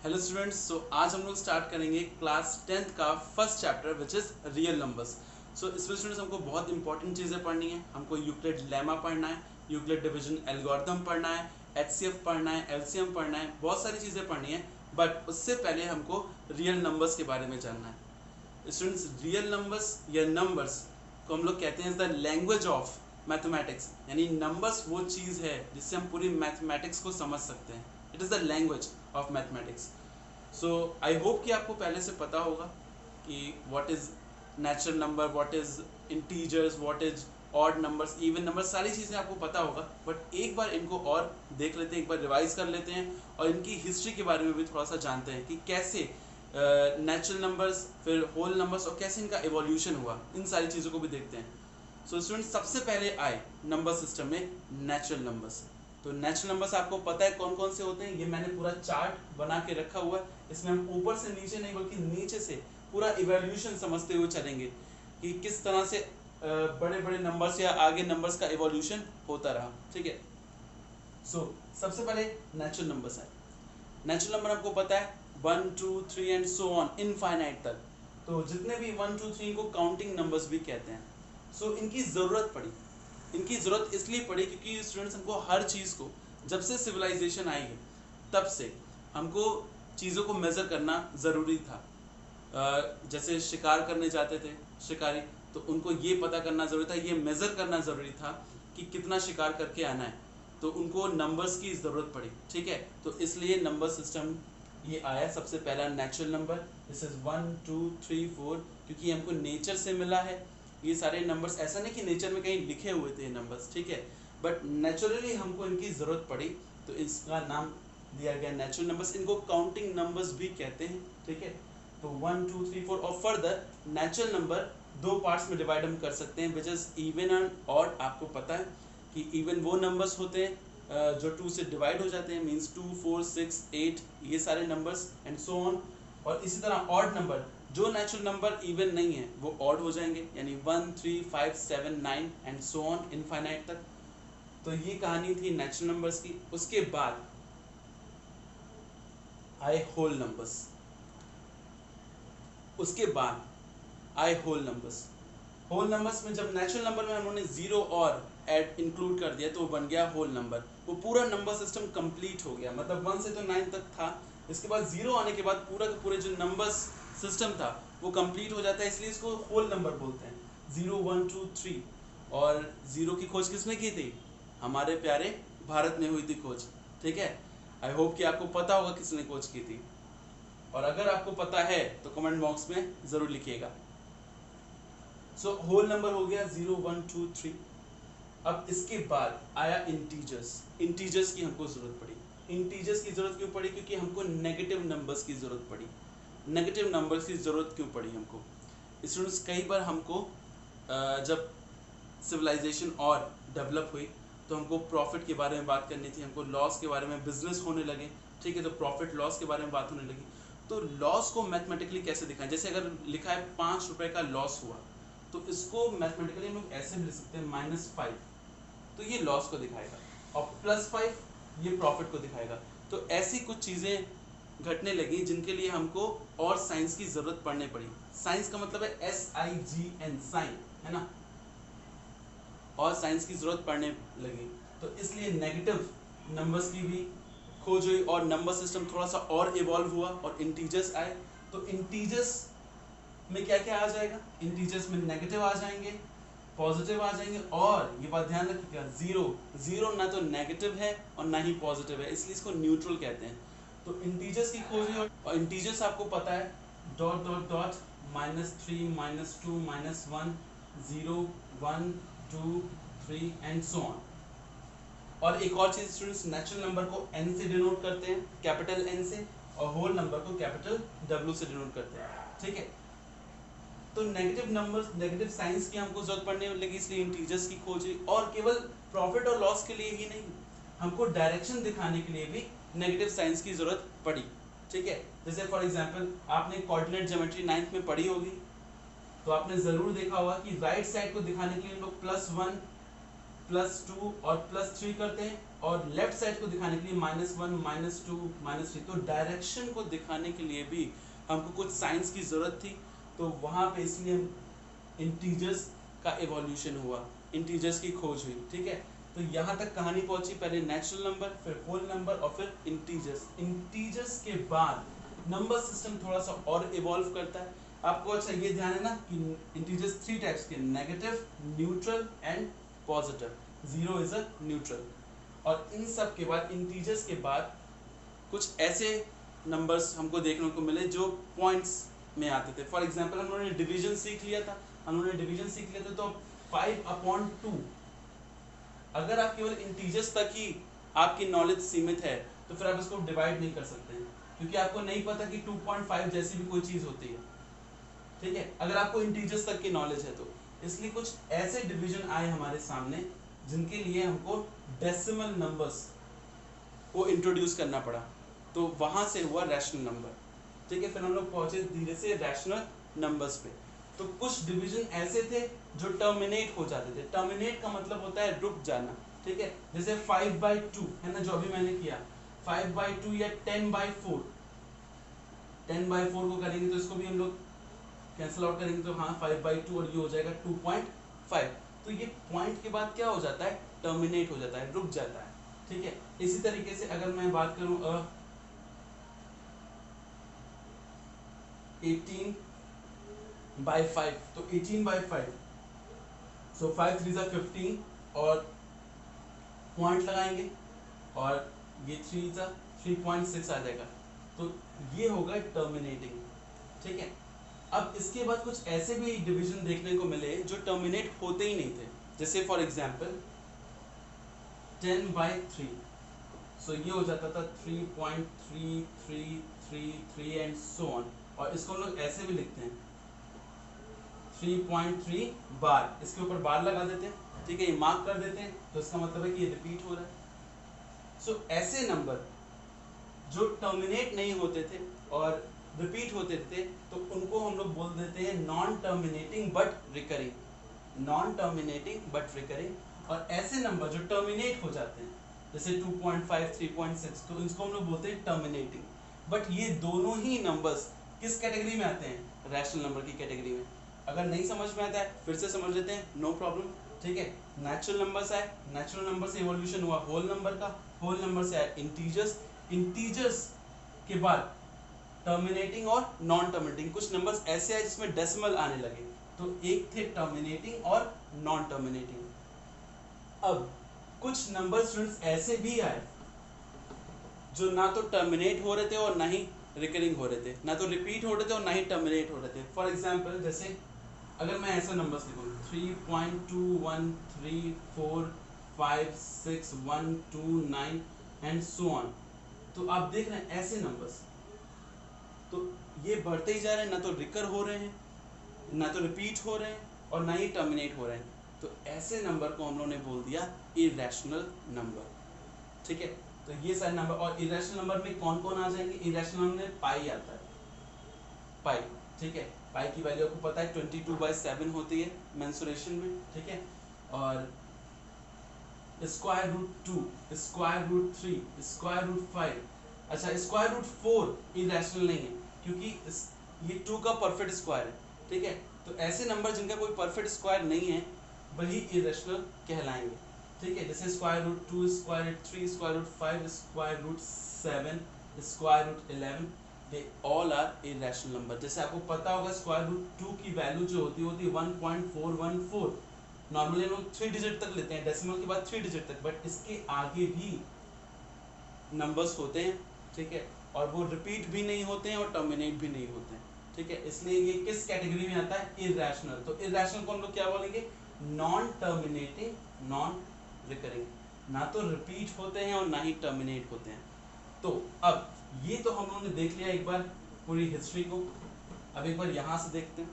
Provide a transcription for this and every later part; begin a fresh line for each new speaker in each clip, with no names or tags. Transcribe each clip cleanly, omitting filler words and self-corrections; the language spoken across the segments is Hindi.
हेलो स्टूडेंट्स, सो आज हम लोग स्टार्ट करेंगे क्लास 10th का first chapter which is real numbers. So इसमें स्टूडेंट्स हमको बहुत इंपॉर्टेंट चीज़ें पढ़नी है। हमको यूक्लिड लेमा पढ़ना है, यूक्लिड डिवीजन एल्गोरिथम पढ़ना है, एचसीएफ पढ़ना है, एलसीएम पढ़ना है, बहुत सारी चीज़ें पढ़नी है। बट उससे पहले हमको रियल नंबर्स के बारे में जानना है। स्टूडेंट्स, रियल नंबर्स या नंबर्स को हम लोग कहते हैं द लैंग्वेज ऑफ मैथमेटिक्स, यानी नंबर्स वो चीज़ है जिससे हम पूरी मैथमेटिक्स को समझ सकते हैं। It is the language of mathematics. So I hope कि आपको पहले से पता होगा कि what is natural number, what is integers, what is odd numbers, even numbers, सारी चीज़ें आपको पता होगा। बट एक बार इनको और देख लेते हैं, एक बार रिवाइज कर लेते हैं और इनकी हिस्ट्री के बारे में भी थोड़ा सा जानते हैं कि कैसे नेचुरल नंबर्स, फिर होल नंबर्स और कैसे इनका एवोल्यूशन हुआ। इन सारी चीज़ों को भी देखते हैं। सो स्टूडेंट, सबसे पहले आए नंबर सिस्टम में नेचुरल नंबर्स। तो नेचुरल नंबर्स आपको पता है कौन कौन से होते हैं। ये मैंने पूरा चार्ट बना के रखा हुआ है। इसमें हम ऊपर से नीचे नहीं बल्कि नीचे से पूरा इवोल्यूशन समझते हुए चलेंगे कि किस तरह से बड़े बड़े नंबर्स या आगे नंबर्स का इवोल्यूशन होता रहा। ठीक है। सो सबसे पहले नेचुरल नंबर्स है। नेचुरल नंबर आपको पता है 1 2 3 एंड सो ऑन इनफाइनाइट तक। तो जितने भी 1 2 3 को काउंटिंग नंबर्स भी कहते हैं। सो इनकी ज़रूरत पड़ी। इनकी ज़रूरत इसलिए पड़ी क्योंकि स्टूडेंट्स, हमको हर चीज़ को, जब से सिविलाइजेशन आई है तब से हमको चीज़ों को मेज़र करना ज़रूरी था। जैसे शिकार करने जाते थे शिकारी, तो उनको ये पता करना ज़रूरी था, ये मेज़र करना ज़रूरी था कि कितना शिकार करके आना है। तो उनको नंबर्स की ज़रूरत पड़ी। ठीक है। तो इसलिए नंबर सिस्टम ये आया सबसे पहला नेचुरल नंबर। दिस इज़ 1 2 3 4, क्योंकि हमको नेचर से मिला है ये सारे नंबर्स। ऐसा नहीं कि नेचर में कहीं लिखे हुए थे नंबर्स, ठीक है, बट नेचुरली हमको इनकी ज़रूरत पड़ी तो इसका नाम दिया गया नेचुरल नंबर्स। इनको काउंटिंग नंबर्स भी कहते हैं। ठीक है। तो 1 2 3 4 और फर्दर नेचुरल नंबर दो पार्ट्स में डिवाइड हम कर सकते हैं, which is even and odd. आपको पता है कि इवन वो नंबर्स होते हैं जो 2 से डिवाइड हो जाते हैं, मीन्स 2 4 6 8, ये सारे नंबर्स एंड सो ऑन। और इसी तरह ऑड नंबर, जो नेचुरल नंबर इवन नहीं है वो ऑड हो जाएंगे, यानी 1 3 5 7 9 एंड सो ऑन इनफाइनाइट तक। तो ये कहानी थी नेचुरल नंबर्स की। उसके बाद आए होल नंबर्स। उसके बाद आए होल नंबर्स। होल नंबर्स में जब नेचुरल नंबर में हमने जीरो और ऐड इंक्लूड कर दिया तो वो बन गया होल नंबर। वो पूरा नंबर सिस्टम कंप्लीट हो गया। मतलब 1 से तो 9 तक था, इसके बाद जीरो आने के बाद पूरा का पूरे जो नंबर्स सिस्टम था वो कंप्लीट हो जाता है, इसलिए इसको होल नंबर बोलते हैं। 0 1 2 3। और जीरो की खोज किसने की थी? हमारे प्यारे भारत में हुई थी खोज। ठीक है। आई होप कि आपको पता होगा किसने खोज की थी, और अगर आपको पता है तो कमेंट बॉक्स में ज़रूर लिखिएगा। सो होल नंबर हो गया 0 1 2 3। अब इसके बाद आया इंटीजर्स। इंटीजर्स की हमको ज़रूरत पड़ी। इंटीजर्स की ज़रूरत क्यों पड़ी? क्योंकि हमको नेगेटिव नंबर्स की ज़रूरत पड़ी। नेगेटिव नंबर्स की ज़रूरत क्यों पड़ी हमको? स्टूडेंट्स, कई बार हमको जब सिविलाइजेशन और डेवलप हुई तो हमको प्रॉफिट के बारे में बात करनी थी, हमको लॉस के बारे में, बिजनेस होने लगे। ठीक है। तो प्रॉफिट लॉस के बारे में बात होने लगी। तो लॉस को मैथमेटिकली कैसे दिखाएं? जैसे अगर लिखा है 5 रुपए का लॉस हुआ, तो इसको मैथमेटिकली हम लोग ऐसे भी लिख सकते हैं -5, तो ये लॉस को दिखाएगा, और +5 ये प्रॉफिट को दिखाएगा। तो ऐसी कुछ चीज़ें घटने लगी जिनके लिए हमको और साइंस की ज़रूरत पड़ने पड़ी। साइंस का मतलब है SIGN, साइन, है ना। और साइंस की ज़रूरत पड़ने लगी, तो इसलिए नेगेटिव नंबर्स की भी खोज हुई और नंबर सिस्टम थोड़ा सा और इवॉल्व हुआ और इंटीजर्स आए। तो इंटीजर्स में क्या क्या आ जाएगा? इंटीजर्स में नेगेटिव आ जाएंगे, पॉजिटिव आ जाएंगे, और ये बात ध्यान रखिएगा, जीरो ना तो नेगेटिव है और ना ही पॉजिटिव है, इसलिए इसको न्यूट्रल कहते हैं। तो इंटीजर्स की खोज हुई, और इंटीजर्स आपको पता है dot dot dot -3 -2 -1 0 1 2 3 and so on. और एक और चीज स्टूडेंट्स, नेचुरल नंबर को n से डिनोट करते हैं, कैपिटल N से, और होल नंबर को कैपिटल W से डिनोट करते हैं। ठीक है। तो नेगेटिव नंबर्स, नेगेटिव साइंस की हमको जरूरत पड़ने लगी, इसलिए इंटीजर्स की खोज हुई। और केवल प्रॉफिट और लॉस के लिए ही नहीं, हमको डायरेक्शन दिखाने के लिए भी नेगेटिव साइंस की जरूरत पड़ी। ठीक है। जैसे फॉर एग्जांपल आपने कोऑर्डिनेट ज्योमेट्री 9th में पढ़ी होगी, तो आपने जरूर देखा होगा कि राइट साइड को दिखाने के लिए हम लोग +1 +2 और +3 करते हैं, और लेफ्ट साइड को दिखाने के लिए -1 -2 -3, तो डायरेक्शन को दिखाने के लिए भी हमको कुछ साइंस की ज़रूरत थी। तो वहाँ पे इसलिए इंटीजर्स का एवोल्यूशन हुआ, इंटीजर्स की खोज हुई। ठीक है, तो यहाँ तक कहानी पहुंची, पहले नेचुरल नंबर, फिर होल नंबर और फिर इंटीजर्स। इंटीजर्स के बाद नंबर सिस्टम थोड़ा सा और इवॉल्व करता है। आपको अच्छा ये ध्यान है ना कि इंटीजर्स 3 टाइप्स के, negative, neutral and positive. 0 is a neutral. और इन सब के बाद, इंटीजर्स के बाद कुछ ऐसे नंबर्स हमको देखने को मिले जो पॉइंट्स में आते थे। फॉर एग्जांपल हम लोगों ने डिवीजन सीख लिया था, तो 5/2। अगर आप केवल इंटीजर्स तक ही आपकी नॉलेज सीमित है तो फिर आप इसको डिवाइड नहीं कर सकते हैं, क्योंकि आपको नहीं पता कि 2.5 जैसी भी कोई चीज होती है। ठीक है, अगर आपको इंटीजर्स तक की नॉलेज है तो। इसलिए कुछ ऐसे डिवीजन आए हमारे सामने जिनके लिए हमको डेसिमल नंबर्स को इंट्रोड्यूस करना पड़ा, तो वहां से हुआ रैशनल नंबर। ठीक है, फिर हम लोग पहुंचे धीरे से रैशनल नंबर्स पे। तो कुछ डिवीजन ऐसे थे जो टर्मिनेट हो जाते थे। टर्मिनेट का मतलब होता है रुक जाना। ठीक है, जैसे 5/2 है ना, जो अभी मैंने किया 5/2 या 10/4। 10/4 को करेंगे तो इसको भी हम लोग कैंसिल आउट करेंगे, तो हाँ 5/2 और ये हो जाएगा 2.5। तो ये पॉइंट के बाद क्या हो जाता है, टर्मिनेट हो जाता है, रुक जाता है। ठीक है, इसी तरीके से अगर मैं बात करूं 18/5, तो 18/5, सो 5 3 ज़ा 15 और पॉइंट लगाएंगे और ये 3 ज़ा 3.6 आ जाएगा, तो ये होगा टर्मिनेटिंग। ठीक है, अब इसके बाद कुछ ऐसे भी डिवीजन देखने को मिले जो टर्मिनेट होते ही नहीं थे। जैसे फॉर एग्जांपल 10/3, सो ये हो जाता था 3.3333 एंड सो ऑन। और इसको हम लोग ऐसे भी लिखते हैं 3.3 बार, इसके ऊपर बार लगा देते हैं। ठीक है, ये मार्क कर देते हैं, तो इसका मतलब है कि ये रिपीट हो रहा है। सो ऐसे नंबर जो टर्मिनेट नहीं होते थे और रिपीट होते थे, तो उनको हम लोग बोल देते हैं non terminating but recurring. Non terminating but recurring. और ऐसे नंबर जो टर्मिनेट हो जाते हैं जैसे 2.5 3.6, तो इसको हम लोग बोलते हैं टर्मिनेटिंग। बट ये दोनों ही नंबर्स किस कैटेगरी में आते हैं, रैशनल नंबर की कैटेगरी में। अगर नहीं समझ में आता है फिर से समझ लेते हैं, नो प्रॉब्लम। ठीक है, नेचुरल नंबर्स आए, नेचुरल नंबर से इवोल्यूशन हुआ होल नंबर का, होल नंबर से आया इंटीजर्स, इंटीजर्स के बाद टर्मिनेटिंग और नॉन टर्मिनेटिंग। कुछ नंबर्स ऐसे आए जिसमें डेसिमल आने लगे, तो एक थे टर्मिनेटिंग और नॉन टर्मिनेटिंग। अब कुछ नंबर स्टूडेंट्स ऐसे भी आए जो ना तो टर्मिनेट हो रहे थे और ना ही रिकरिंग हो रहे थे, ना तो रिपीट हो रहे थे और ना ही टर्मिनेट हो रहे थे। फॉर एग्जांपल जैसे अगर मैं ऐसे नंबर्स लिखूं 3.213456129 एंड सो ऑन, तो आप देख रहे हैं ऐसे नंबर्स तो ये बढ़ते ही जा रहे हैं, ना तो रिकर हो रहे हैं, ना तो रिपीट हो रहे हैं और ना ही टर्मिनेट हो रहे हैं। तो ऐसे नंबर को हम लोगों ने बोल दिया इरेशनल नंबर। ठीक है, तो ये सारे नंबर। और इरेशनल नंबर में कौन कौन आ जाएंगे, इरेशनल नंबर में पाई आता है, पाई। ठीक है, पाई की वैल्यू आपको पता है 22/7 होती है मेंसुरेशन में। ठीक है, और √2, √3, √5, अच्छा √4 इरेशनल नहीं है क्योंकि ये 2 का परफेक्ट स्क्वायर है। ठीक है, तो ऐसे नंबर जिनका कोई परफेक्ट स्क्वायर नहीं है वही इरेशनल कहलाएंगे। ठीक है, जैसे √2, √3, √5, √7, √11, they all are irrational number. जैसे आपको पता होगा √2 की वैल्यू जो होती है 1.414। नॉर्मली हम लोग 3 डिजिट तक लेते हैं, डेसिमल के बाद 3 डिजिट तक, बट इसके आगे भी नंबर्स होते हैं। ठीक है, और वो रिपीट भी नहीं होते हैं और टर्मिनेट भी नहीं होते हैं। ठीक है, इसलिए ये किस कैटेगरी में आता है, इरेशनल। तो इरेशनल को हम लोग क्या बोलेंगे, नॉन टर्मिनेटिंग, नॉन रिकरिंग। ना तो रिपीट होते हैं और ना ही टर्मिनेट होते हैं। तो अब ये तो हम लोगों ने देख लिया एक बार पूरी हिस्ट्री को। अब एक बार यहाँ से देखते हैं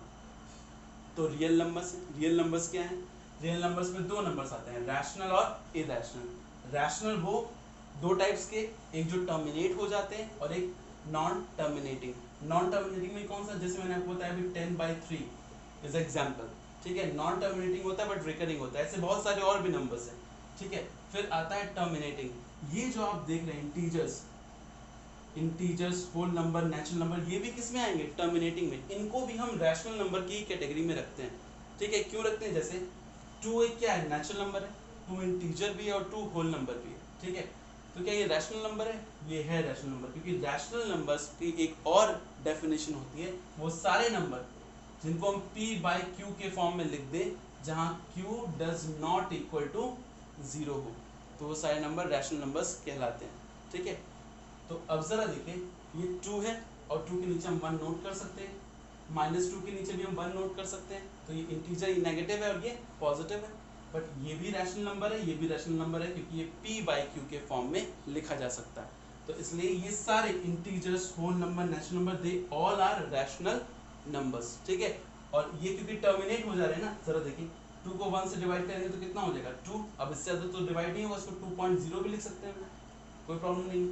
तो रियल नंबर्स। रियल नंबर्स क्या हैं, रियल नंबर्स में 2 नंबर्स आते हैं, रैशनल और इरेशनल। रैशनल वो 2 टाइप्स के, एक जो टर्मिनेट हो जाते हैं और एक नॉन टर्मिनेटिंग। नॉन टर्मिनेटिंग में कौन सा, जैसे मैंने आपको बताया अभी 10/3 इज एग्जांपल। ठीक है, नॉन टर्मिनेटिंग होता है बट रिकरिंग होता है। ऐसे बहुत सारे और भी नंबर्स हैं। ठीक है। फिर आता है टर्मिनेटिंग, ये जो आप देख रहे हैं integers, whole number, natural number, ये भी किस में आएंगे, टर्मिनेटिंग में। इनको भी हम रैशनल नंबर की कैटेगरी में रखते हैं, ठीक है। क्यों रखते हैं, जैसे 2 एक क्या है, नेचुरल नंबर है, 2 इंटीजर भी है और 2 होल नंबर भी है, ठीक है। तो क्या ये रैशनल नंबर है, ये है रैशनल नंबर, क्योंकि रैशनल नंबर्स की एक और डेफिनेशन होती है, वो सारे नंबर जिनको हम p बाई क्यू के फॉर्म में लिख दें, जहां q does not equal to 0 हो, तो वो सारे नंबर रैशनल नंबर्स कहलाते हैं, ठीक है। तो अब जरा देखिए, ये 2 है और 2 के नीचे हम 1 नोट कर सकते हैं, -2 के नीचे भी हम 1 नोट कर सकते हैं, तो ये इंटीजर, ये नेगेटिव है और ये पॉजिटिव है, बट ये भी रैशनल नंबर है, ये भी रैशनल नंबर है, क्योंकि ये p बाई क्यू के फॉर्म में लिखा जा सकता है। तो इसलिए ये सारे integers, whole number, natural number, they all are rational numbers, ठीक है। और ये क्योंकि टर्मिनेट हो जा रहे हैं ना, जरा देखिए 2 को 1 से डिवाइड करेंगे तो कितना हो जाएगा 2, अब इससे ज़्यादा तो डिवाइड नहीं होगा, इसको 2.0 भी लिख सकते हैं, कोई प्रॉब्लम नहीं।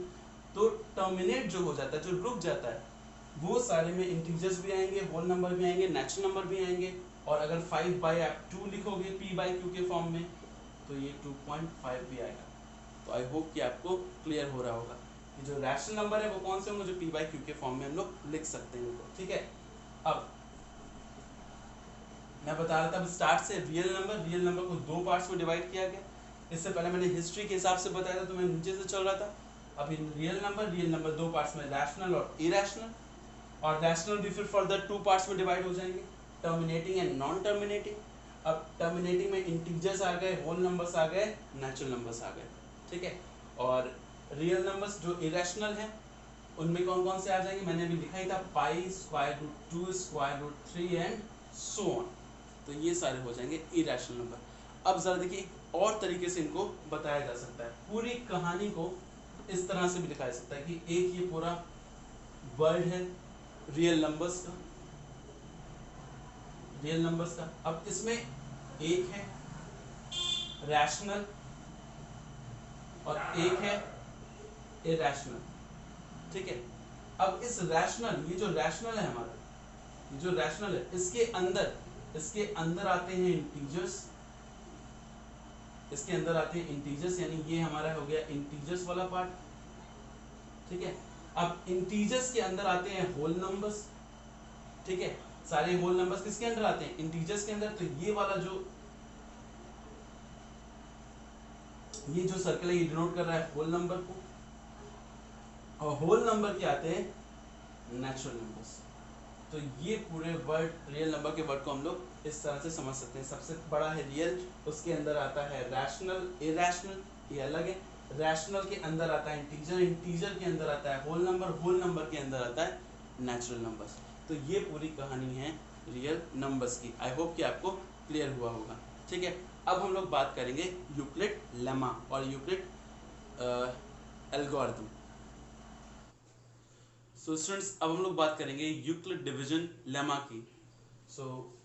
तो टर्मिनेट जो हो जाता है, जो रुक जाता है, वो सारे में इंटीजर्स भी आएंगे, होल नंबर भी आएंगे, नेचुरल नंबर भी आएंगे, और अगर 5 बाई आप 2 लिखोगे p बाई क्यू के फॉर्म में, तो ये 2.5 भी आएगा। तो आई होप कि आपको क्लियर हो रहा होगा कि जो रैशनल नंबर है वो कौन से होंगे, जो p बाई क्यू के फॉर्म में हम लोग लिख सकते हैं उनको, ठीक है। अब मैं बता रहा था स्टार्ट से, रियल नंबर को 2 पार्ट्स में डिवाइड किया गया। इससे पहले मैंने हिस्ट्री के हिसाब से बताया था, तो मैं नीचे से चल रहा था। अब इन रियल नंबर 2 पार्ट्स में, रैशनल और इरैशनल, और रैशनल भी फिर फर्दर 2 पार्ट्स में डिवाइड हो जाएंगे, टर्मिनेटिंग एंड नॉन टर्मिनेटिंग। अब टर्मिनेटिंग में इंटीजर्स आ गए, होल नंबर्स आ गए, नेचुरल नंबर्स आ गए, ठीक है। और रियल नंबर्स जो इरैशनल हैं, उनमें कौन कौन से आ जाएंगे, मैंने अभी लिखा ही था, pi, square root 2, square root 3 and so on. तो ये सारे हो जाएंगे इरैशनल नंबर। अब जरा देखिए, एक और तरीके से इनको बताया जा सकता है, पूरी कहानी को इस तरह से भी दिखाया जा सकता है कि एक ये पूरा वर्ड है रियल नंबर्स का। अब इसमें एक है रैशनल और एक है इरैशनल, ठीक है। अब इस रैशनल, ये जो रैशनल है हमारा, ये जो रैशनल है, इसके अंदर आते हैं इंटीजर्स, यानी ये हमारा हो गया इंटीजर्स वाला पार्ट, ठीक है। अब इंटीजर्स के अंदर आते हैं होल नंबर्स, ठीक है। सारे होल नंबर्स किसके अंदर आते हैं, इंटीजर्स के अंदर। तो ये वाला ये जो सर्कल है, ये डिनोट कर रहा है होल नंबर को, और होल नंबर के आते हैं नेचुरल नंबर्स। तो ये पूरे वर्ड, रियल नंबर के वर्ड को हम लोग इस तरह से समझ सकते हैं। सबसे बड़ा है रियल, उसके अंदर आता है रैशनल, इरैशनल, ये अलग है। रैशनल के अंदर आता है इंटीजर के अंदर आता है होल नंबर के अंदर आता है नेचुरल नंबर्स। तो ये पूरी कहानी है रियल नंबर्स की। आई होप कि आपको क्लियर हुआ होगा, ठीक है। अब हम लोग बात करेंगे यूक्लिड लेमा और यूक्लिड एल्गोरिथम। सो स्टूडेंट्स, अब हम लोग बात करेंगे यूक्लिड डिवीजन लेमा की। So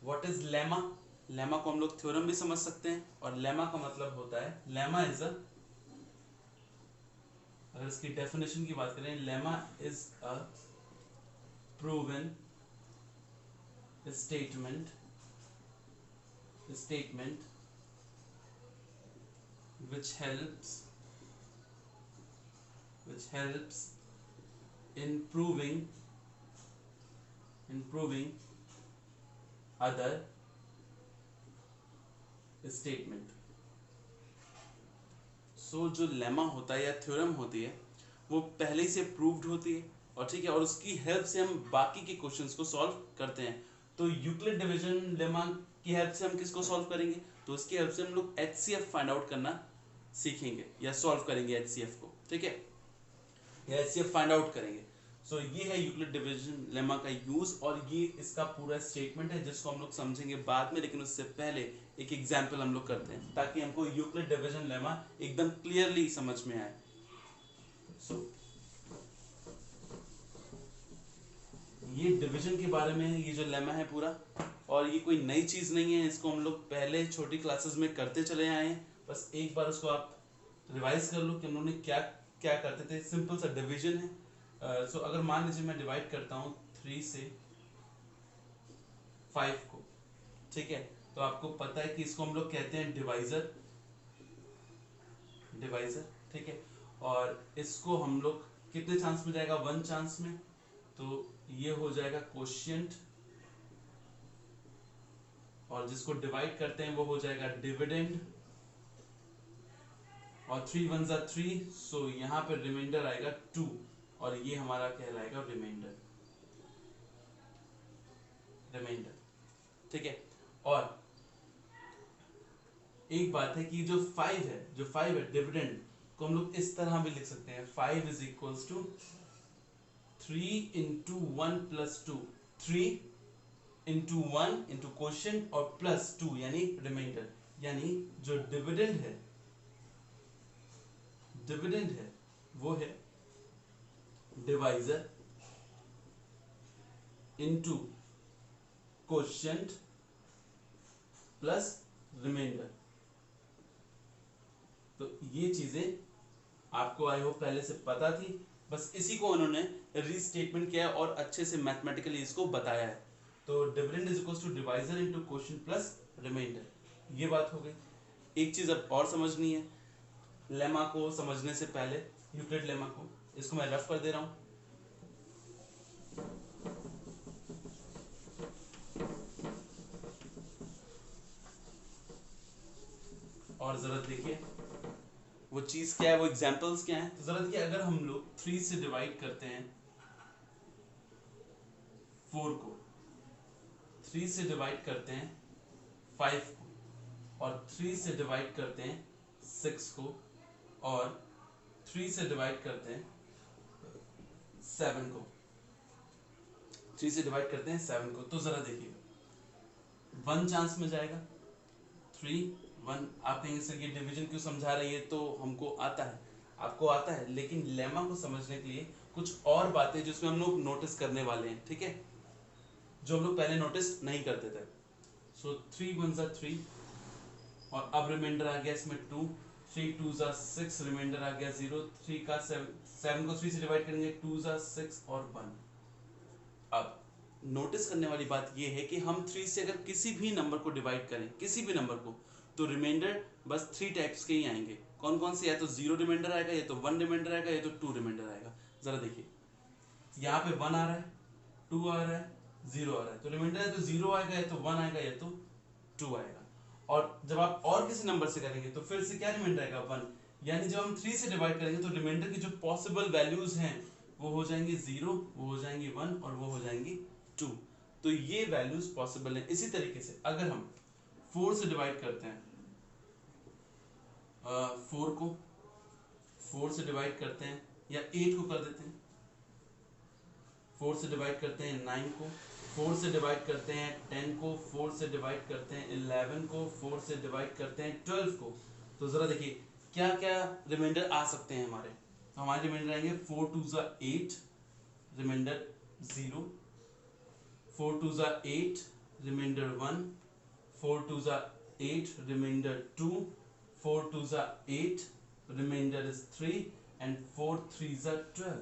what is lemma? Lemma को हम लोग थ्योरम भी समझ सकते हैं, और लेमा का मतलब होता है, लेमा इज अ, अगर इसकी डेफिनेशन की बात करें, lemma is a proven statement which helps in proving other statement। सो जो लेमा होता है या थ्योरम होती है, वो पहले से प्रूव्ड होती है, और ठीक है, और उसकी हेल्प से हम बाकी के क्वेश्चंस को सॉल्व करते हैं। तो यूक्लिड डिवीजन लेमा की हेल्प से हम किसको सॉल्व करेंगे, तो उसकी हेल्प से हम लोग HCF फाइंड आउट करना सीखेंगे या सॉल्व करेंगे HCF को, ठीक है, या HCF फाइंड आउट करेंगे। सो ये है यूक्लिड डिवीजन लेमा का यूज, और ये इसका पूरा स्टेटमेंट है, जिसको हम लोग समझेंगे बाद में, लेकिन उससे पहले एक एग्जाम्पल हम लोग करते हैं, ताकि हमको यूक्लिड डिवीजन लेमा एकदम क्लियरली समझ में आए। सो ये डिवीजन के बारे में, ये जो लेमा है पूरा, और ये कोई नई चीज नहीं है, इसको हम लोग पहले छोटी क्लासेस में करते चले आए हैं। बस एक बार उसको आप रिवाइज कर लो कि हम लोगों ने क्या क्या करते थे। सिंपल सा डिवीजन है। सो अगर मान लीजिए मैं डिवाइड करता हूँ 3 से 5 को, ठीक है, तो आपको पता है कि इसको हम लोग कहते हैं डिवाइजर, डिवाइजर, ठीक है। और इसको हम लोग कितने चांस में जाएगा, 1 चांस में, तो ये हो जाएगा कोशिएंट, और जिसको डिवाइड करते हैं वो हो जाएगा डिविडेंड, और 3 1 जा 3, सो यहाँ पे रिमाइंडर आएगा 2, और ये हमारा कहलाएगा रिमाइंडर, ठीक है। और एक बात है कि जो 5 है डिविडेंड को हम लोग इस तरह भी लिख सकते हैं, 5 is equals to 3 into 1 plus 2, 3 into 1 into quotient और प्लस 2 यानी रिमाइंडर, यानी जो डिविडेंड है वो है divisor into quotient plus remainder. तो ये चीजें आपको आई होप पहले से पता थी, बस इसी को उन्होंने रीस्टेटमेंट किया और अच्छे से मैथमेटिकली इसको बताया है। तो dividend is equals to divisor into quotient plus remainder, ये बात हो गई। एक चीज अब और समझनी है, लेमा को समझने से पहले, यूक्लिड लेमा को, इसको मैं रफ कर दे रहा हूं। और जरा देखिए वो चीज क्या है, वो एग्जांपल्स क्या हैं। तो जरा देखिए, अगर हम लोग 3 से डिवाइड करते हैं 4 को, 3 से डिवाइड करते हैं 5 को, और 3 से डिवाइड करते हैं 6 को, और 3 से डिवाइड करते हैं 7 को, 3 से डिवाइड करते हैं 7 को, तो जरा देखिए 1 चांस में जाएगा, 3 1। आप कहेंगे सर ये डिवीजन क्यों समझा रही है, तो हमको आता है, आपको आता है, लेकिन लेमा को समझने के लिए कुछ और बातें जिसमें हम लोग नोटिस करने वाले हैं, ठीक है, जो हम लोग पहले नोटिस नहीं करते थे। सो 3 1 जा 3, और अब रिमाइंडर आ गया इसमें 2, 3 2 जा 6, रिमाइंडर आ गया 0, 3 का 7 को 3 से डिवाइड करेंगे 2 जा 6 और 1। अब नोटिस करने वाली बात यह है कि हम 3 से अगर किसी भी नंबर को डिवाइड करें, किसी भी नंबर को, तो रिमाइंडर बस 3 टाइप्स के ही आएंगे। कौन कौन से, या तो 0 रिमाइंडर आएगा, या तो 1 रिमाइंडर आएगा, या तो 2 रिमाइंडर आएगा। जरा देखिए यहाँ पे 1 आ रहा है, 2 आ रहा है, 0 आ रहा है, तो रिमाइंडर या तो 0 आएगा, या तो 1 आएगा, या तो 2 आएगा। और जब आप और किसी नंबर से करेंगे तो फिर से क्या रिमाइंडर आएगा, 1। यानी जब हम 3 से डिवाइड करेंगे तो रिमाइंडर की जो पॉसिबल वैल्यूज हैं वो हो जाएंगे 0, वो हो जाएंगे 1, और वो हो जाएंगी 2। तो ये वैल्यूज पॉसिबल हैं। इसी तरीके से अगर हम 4 से डिवाइड करते हैं 4 को, 4 से डिवाइड करते हैं, या 8 को कर देते हैं, 4 से डिवाइड करते हैं 9 को, 4 से डिवाइड करते हैं 10 को, 4 से डिवाइड करते हैं 11 को, 4 से डिवाइड करते हैं 12 को, तो जरा देखिए क्या क्या रिमाइंडर आ सकते हैं हमारे। तो हमारे रिमाइंडर आएंगे 4 2 जा 8, रिमाइंडर 0, 4 2 जा 8, रिमाइंडर 1, 4 2 जा 8, रिमाइंडर 2, 4 2 जा 8, remainder is 3, and 4 3s are 12।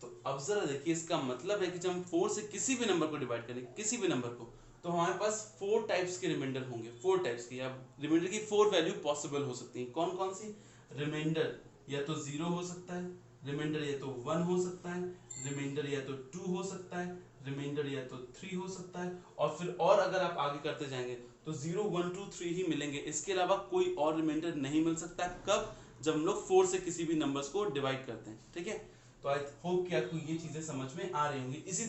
तो अब जरा देखिए, इसका मतलब है कि जब हम 4 से किसी भी नंबर को डिवाइड करें, किसी भी नंबर को, तो हमारे पास 4 टाइप्स के रिमाइंडर होंगे, 4 टाइप्स की। अब रिमाइंडर की 4 वैल्यू पॉसिबल हो सकती हैं। कौन कौन सी? रिमाइंडर या तो 0 हो सकता है, रिमाइंडर या तो 1 हो सकता है, रिमाइंडर या तो 2 हो सकता है, रिमाइंडर या तो 3 हो सकता है, और फिर और अगर आप आगे करते जाएंगे तो 0 1 2 3 ही मिलेंगे। इसके अलावा कोई और रिमाइंडर नहीं मिल सकता। कब? जब हम लोग 4 से किसी भी नंबर्स को डिवाइड करते हैं, ठीक है। तो आई होप कि आपको ये चीजें समझ में आ रही होंगी। इसी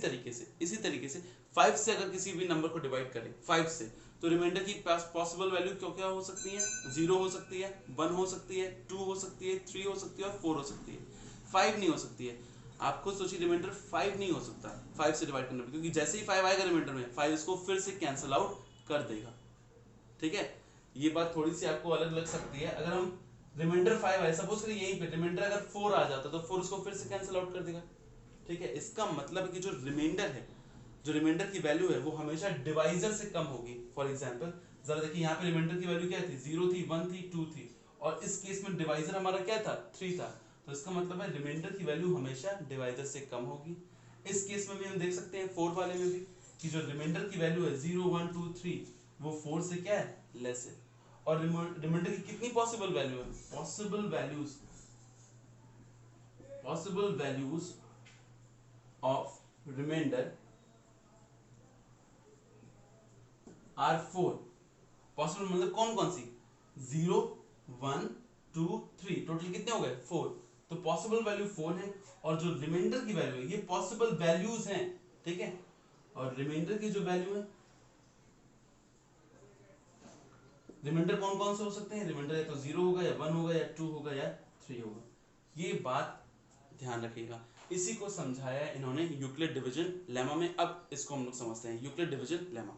तरीके से 5 से अगर किसी भी नंबर को डिवाइड करें 5 से, तो रिमाइंडर की पॉसिबल वैल्यू क्या क्या हो सकती है? 0 हो सकती है, 1 हो सकती है, 2 हो सकती है, 3 हो सकती है, और 4 हो सकती है। 5 नहीं हो सकती है। आप खुद सोचिए, रिमाइंडर 5 नहीं हो सकता 5 से डिवाइड करने पर, क्योंकि जैसे ही 5 आएगा रिमाइंडर में, 5 इसको फिर से कैंसिल आउट कर देगा, ठीक है। ये बात थोड़ी सी आपको अलग लग सकती है। अगर हम रिमाइंडर 5 है, सपोज करिए यहीं पे रिमाइंडर अगर 4 आ जाता तो 4 इसको फिर से कैंसिल आउट कर देगा, ठीक है। इसका मतलब है कि जो रिमाइंडर है, जो रिमाइंडर की वैल्यू है, वो हमेशा डिवाइजर से कम होगी। फॉर एग्जांपल जरा देखिए, यहाँ पे रिमाइंडर की वैल्यू क्या थी? 0 थी, 1 थी, 2 थी, और इस केस में डिवाइजर हमारा क्या था? 3 था। तो इसका मतलब है रिमाइंडर की वैल्यू हमेशा डिवाइजर से कम होगी। इस केस में भी हम देख सकते हैं 4 वाले में भी, कि जो रिमाइंडर की वैल्यू है 0 1 2 3, वो 4 से क्या है? लेस है। और रिमाइंडर की कितनी पॉसिबल वैल्यू है? Possible values of remainder are 4। Possible मतलब कौन कौन सी? 0 1 2 3, टोटल कितने हो गए? 4। तो पॉसिबल वैल्यू 4 है और जो रिमाइंडर की वैल्यू है ये पॉसिबल वैल्यूज हैं, ठीक है। और रिमाइंडर की जो वैल्यू है, रिमाइंडर कौन कौन से हो सकते हैं? रिमाइंडर या तो 0 होगा या 1 होगा या 2 होगा या 3 होगा। ये बात ध्यान रखिएगा। इसी को समझाया है इन्होंने यूक्लिड डिवीजन लेमा में। अब इसको हम लोग समझते हैं, यूक्लिड डिवीजन लेमा।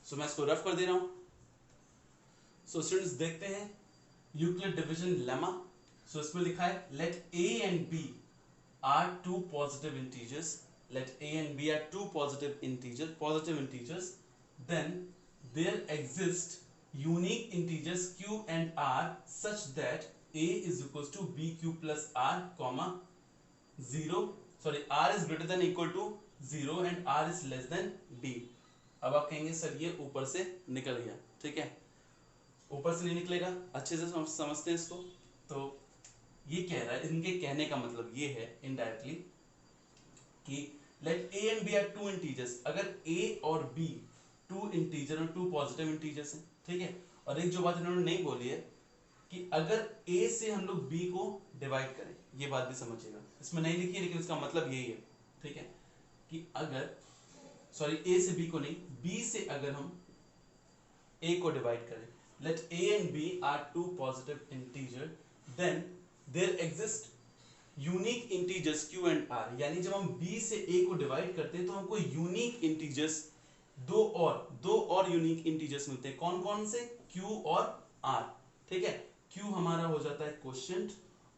सो मैं इसको रफ कर दे रहा हूं। सो स्टूडेंट्स देखते हैं यूक्लिड डिवीजन लेमा। सो इसमें लिखा है late a and b are two positive integers, let a and b are two positive integers, then there exist unique integers q and r such that a is equals to bq plus r comma 0 sorry r is greater than equal to 0 and r is less than b। अब आप कहेंगे सर ये ऊपर से निकल गया, ठीक है। ऊपर से नहीं निकलेगा, अच्छे से समझते हैं इसको। तो ये कह रहा है, इनके कहने का मतलब ये है इनडायरेक्टली कि let a and b are two integers. अगर a और b टू इंटीजर और टू पॉजिटिव इंटीजर्स हैं, ठीक है। और एक जो बात इन्होंने नहीं बोली है कि अगर a से हम लोग b को डिवाइड करें, ये बात भी समझिएगा। इसमें नहीं लिखी है लेकिन इसका मतलब यही है, ठीक है, कि अगर सॉरी a से b को नहीं, b से अगर हम a को डिवाइड करें, let a and b are two positive integer, then there exist unique integers q and r। यानी जब हम b से a को डिवाइड करते हैं तो हमको यूनिक इंटीजर्स दो और यूनिक इंटीजर्स मिलते हैं। कौन कौन से? q और r, ठीक है। q हमारा हो जाता है क्वोशिएंट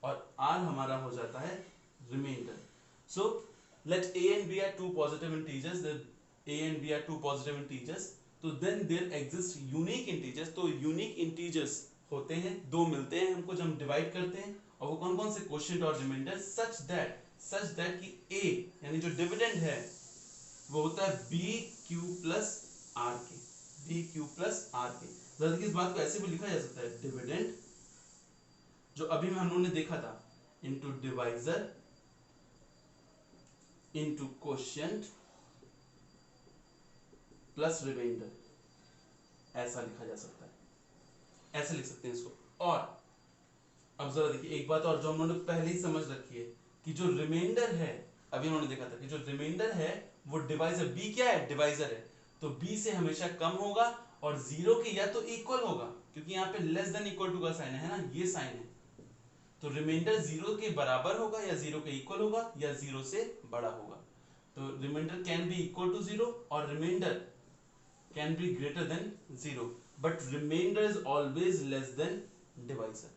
और r हमारा हो जाता है remainder. So let a and b are two positive integers, a and b are two positive integers, तो then there exist unique integers. तो यूनिक इंटीजर्स होते हैं, दो मिलते हैं हमको जब हम डिवाइड करते हैं, और वो कौन कौन से? क्वोशिएंट और रिमाइंडर। सच दैट कि a यानी जो डिविडेंड है वो होता है bq प्लस r के, bq प्लस r के। जरा देखिए इस बात को ऐसे भी लिखा जा सकता है, डिविडेंड जो अभी में हम लोगों ने देखा था into divisor into quotient plus remainder, ऐसा लिखा जा सकता है, ऐसे लिख सकते हैं इसको। और अब जरा देखिए एक बात और जो हम लोगों ने पहले ही समझ रखी है कि जो रिमाइंडर है, अभी उन्होंने देखा था कि जो रिमाइंडर है वो डिवाइजर, b क्या है? डिवाइजर है, तो b से हमेशा कम होगा और 0 के या तो इक्वल होगा, क्योंकि यहाँ पे लेस देन इक्वल टू का साइन है ना, ये साइन है। तो रिमाइंडर 0 के बराबर होगा या 0 के इक्वल होगा या 0 से बड़ा होगा। तो remainder can be equal to 0 और remainder can be greater than 0, but remainder is always less than divisor.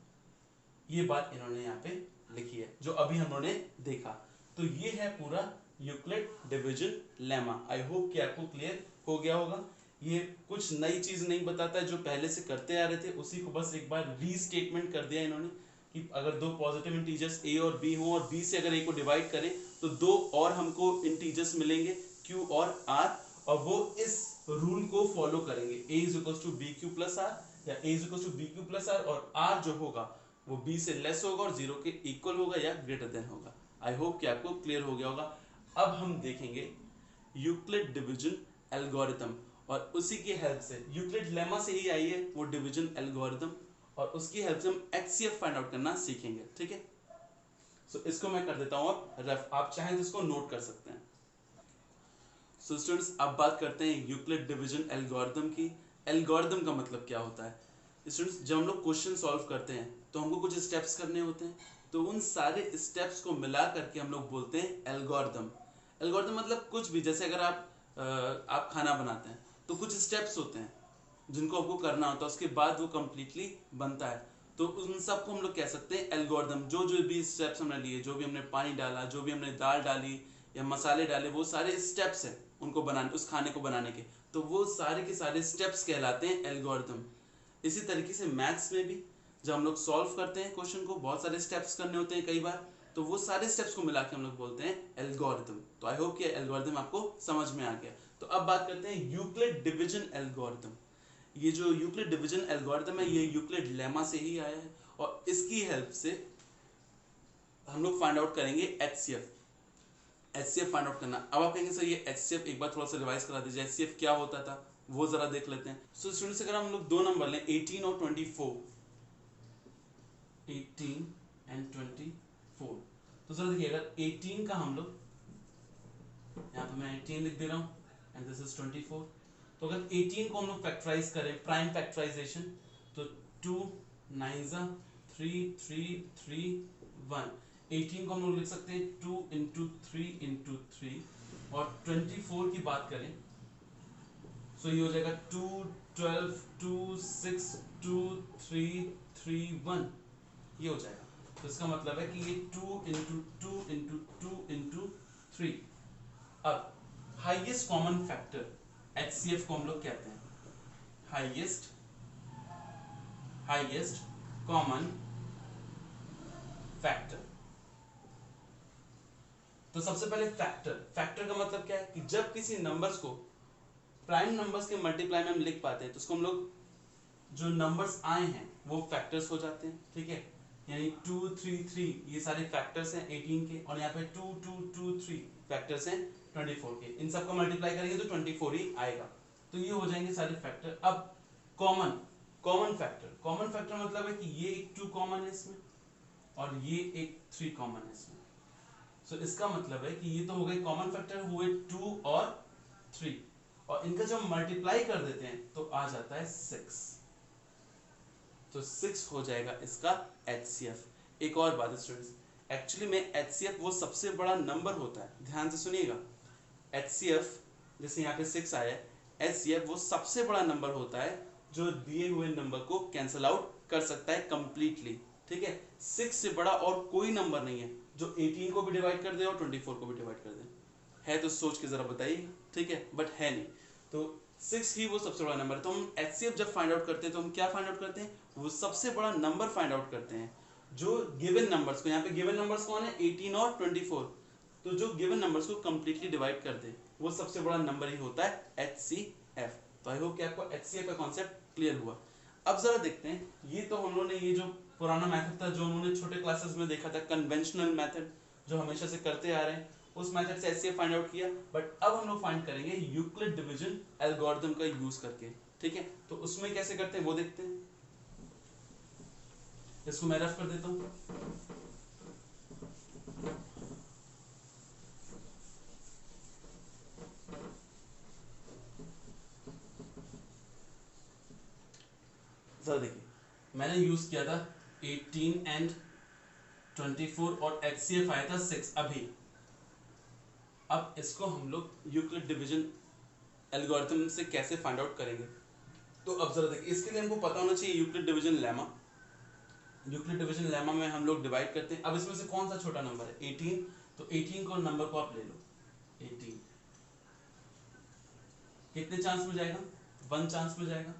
ये बात इन्होंने यहाँ पे लिखी है जो अभी हम लोगों ने देखा। तो ये है पूरा Euclid division lemma. I hope कि आपको क्लियर हो गया होगा। ये कुछ नई चीज नहीं बताता है, जो पहले से करते आ रहे थे उसी को बस एक बार रीस्टेटमेंट कर दिया इन्होंने कि अगर दो पॉजिटिव इंटीजर्स a और b हो और b से अगर a को डिवाइड करें तो दो और हमको इंटीजर्स मिलेंगे q और r, और वो इस रूल को फॉलो करेंगे, a is equal to bq plus r या a is equal to bq plus r, और r जो होगा वो b से लेस होगा और 0 के इक्वल होगा या ग्रेटर देन होगा। आई होप कि आपको क्लियर हो गया होगा। अब हम देखेंगे यूक्लिड डिवीजन एल्गोरिथम, और उसी की हेल्प से, यूक्लिड लेमा से ही आई है वो डिवीजन एल्गोरिथम, और उसकी हेल्प से हम एचसीएफ फाइंड आउट करना सीखेंगे, ठीक है। सो इसको मैं कर देता हूं अब रफ, आप चाहें तो इसको नोट कर सकते हैं। सो स्टूडेंट्स अब बात करते हैं यूक्लिड डिवीजन एल्गोरिथम की। एल्गोरिथम का मतलब क्या होता है? स्टूडेंट्स जब हम लोग क्वेश्चन सॉल्व करते हैं तो हमको कुछ स्टेप्स करने होते हैं, तो उन सारे स्टेप्स को मिला करके हम लोग बोलते हैं एल्गोरिथम। एल्गोरिथम मतलब कुछ भी, जैसे अगर आप खाना बनाते हैं तो कुछ स्टेप्स होते हैं जिनको आपको करना होता है, उसके बाद वो कंप्लीटली बनता है, तो उन सबको हम लोग कह सकते हैं एल्गोरिथम। जो जो भी स्टेप्स हमने लिए, जो भी हमने पानी डाला, जो भी हमने दाल डाली या मसाले डाले, वो सारे स्टेप्स हैं उनको बनाने, उस खाने को बनाने के, तो वो सारे के सारे स्टेप्स कहलाते हैं एल्गोरिथम। इसी तरीके से मैथ्स में भी जब हम लोग सॉल्व करते हैं क्वेश्चन को, बहुत सारे स्टेप्स करने होते हैं कई बार, तो वो सारे स्टेप्स को मिला के हम लोग बोलते हैं एल्गोरिथम। तो आई होप कि एल्गोरिथम आपको समझ में आ गया। तो अब बात करते हैं यूक्लिड डिवीजन एल्गोरिथम। ये जो यूक्लिड डिवीजन एल्गोरिथम है ये यूक्लिड लेमा से ही आया है और इसकी हेल्प से हम लोग फाइंड आउट करेंगे एचसीएफ फाइंड आउट करना। अब आप कहेंगे सर ये एचसीएफ एक बार थोड़ा सा रिवाइज करा दीजिए, एचसीएफ क्या होता था वो जरा देख लेते हैं। सो स्टूडेंट्स अगर हम लोग दो नंबर लें 18 और 24, 18 एंड 24, तो जरा देखिए अगर 18 का हम लोग यहाँ पे मैं 18 लिख दे रहा हूँ एंड दिस इज 24, तो अगर 18 को हम लोग फैक्टराइज करें प्राइम फैक्टराइजेशन तो 2 9 3 3 3 1, 18 को हम लोग लिख सकते हैं 2 इंटू 3 इंटू 3 और 24 की बात करें सो ये हो जाएगा 2 12 2 6 2 3 3 1, ये हो जाएगा। तो इसका मतलब है कि ये 2 इंटू 2 इंटू 2 इंटू 3। अब हाईएस्ट कॉमन फैक्टर HCF को हम लोग कहते हैं हाईएस्ट कॉमन फैक्टर। तो सबसे पहले फैक्टर का मतलब क्या है कि जब किसी नंबर्स को प्राइम नंबर्स के मल्टीप्लाई में हम लिख पाते हैं तो उसको हम लोग जो नंबर्स आए हैं वो फैक्टर्स हो जाते हैं, ठीक है। यानी 2 3 3 ये सारे फैक्टर्स हैं 18 के और यहाँ पे 2 2 2 3 फैक्टर्स हैं 24 के। इन सबको मल्टीप्लाई करेंगे तो 24 ही आएगा। तो ये हो जाएंगे सारे फैक्टर। अब कॉमन फैक्टर मतलब है कि ये एक 2 कॉमन है इसमें और ये एक 3 कॉमन है इसमें। सो इसका मतलब है कि ये तो हो गए कॉमन फैक्टर हुए 2 और 3 और इनका जब मल्टीप्लाई कर देते हैं तो आ जाता है 6, तो 6 हो जाएगा इसका HCF। एक और बात स्टूडेंट्स, एक्चुअली में HCF वो सबसे बड़ा नंबर होता है, ध्यान से सुनिएगा। HCF जैसे यहाँ पे 6 आया है, HCF वो सबसे बड़ा नंबर होता है जो दिए हुए नंबर को कैंसिल आउट कर सकता है कंप्लीटली, ठीक है। 6 से बड़ा और कोई नंबर नहीं है जो 18 को भी डिवाइड कर दे और 24 को भी डिवाइड कर दे। है तो सोच के जरा बताइए, ठीक है, बट है नहीं। तो 6 ही वो सबसे बड़ा नंबर है। तो हम HCF जब फाइंड आउट करते हैं तो हम क्या फाइंड आउट करते हैं, वो सबसे बड़ा नंबर फाइंड आउट करते हैं जो गिवन नंबर्स को, यहाँ पे गिवन नंबर्स कौन है 18 और 24, तो जो गिवन नंबर्स को कंप्लीटली डिवाइड कर दे वो सबसे बड़ा नंबर ही होता है HCF। तो आई होप कि आपको HCF का कॉन्सेप्ट क्लियर हुआ। अब जरा देखते हैं, ये तो हम लोगों ने ये जो पुराना मेथड था जो उन्होंने छोटे क्लासेस में देखा था, कन्वेंशनल मेथड जो हमेशा से करते आ रहे हैं, उस मेथड से HCF फाइंड आउट किया। बट अब हम लोग फाइंड करेंगे यूक्लिड डिवीजन एल्गोरिथम का यूज करके, ठीक है। तो उसमें कैसे करते हैं वो देखते हैं। इसको मैं रफ कर देता हूं। जरा देखिए मैंने यूज किया था 18 एंड 24 और HCF आया था 6 अभी। अब इसको हम लोग यूक्लिड डिवीजन एल्गोरिथम से कैसे फाइंड आउट करेंगे, तो अब जरा देखिए इसके लिए हमको पता होना चाहिए Euclid division lemma. Euclid division lemma में हम लोग डिवाइड करते हैं। अब इसमें से कौन सा छोटा नंबर है 18, तो 18 को नंबर को आप ले लो 18, कितने चांस में जाएगा 1 चांस में जाएगा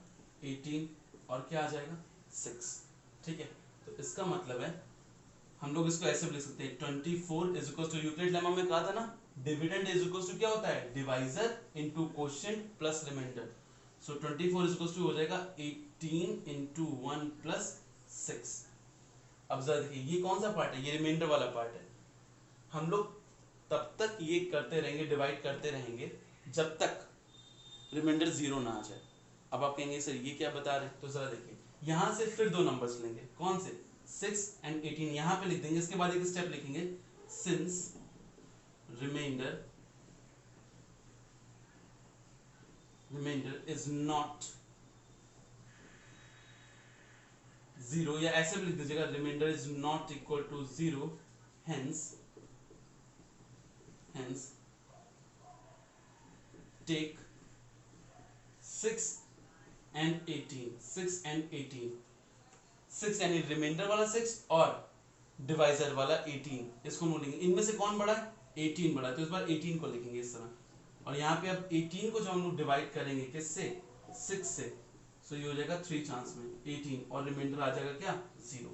18 और क्या आ जाएगा 6, ठीक है। तो इसका मतलब है हम लोग इसको ऐसे भी लिख सकते हैं 24 is equal to Euclid lemma में कहा था ना डिविडेंड इज इक्वल टू क्या होता है divisor into quotient plus remainder. So 24 is equal to हो जाएगा 18 इनटू 1 प्लस 6। अब जरा देखिए ये कौन सा पार्ट है, ये रिमाइंडर वाला पार्ट है। हम लोग तब तक ये करते रहेंगे, डिवाइड करते रहेंगे जब तक रिमाइंडर 0 ना आ जाए। अब आप कहेंगे सर ये क्या बता रहे हैं, तो जरा देखिए यहां से फिर दो नंबर्स लेंगे, कौन से 6 एंड 18 यहां पे लिख देंगे। इसके बाद एक स्टेप लिखेंगे सिंस रिमाइंडर इज नॉट 0, या ऐसे भी लिख दीजिएगा remainder is not equal to 0, hence take 6 and 18 6 यानी रिमाइंडर वाला 6 और डिवाइजर वाला 18, इसको हम लिखेंगे। इनमें से कौन बड़ा है 18 बड़ा है, तो इस बार 18 को लिखेंगे इस तरह। और यहाँ पे अब 18 को जो हम लोग डिवाइड करेंगे किससे 6 से, सो ये हो जाएगा 3 चांस में 18 और रिमाइंडर आ जाएगा क्या 0।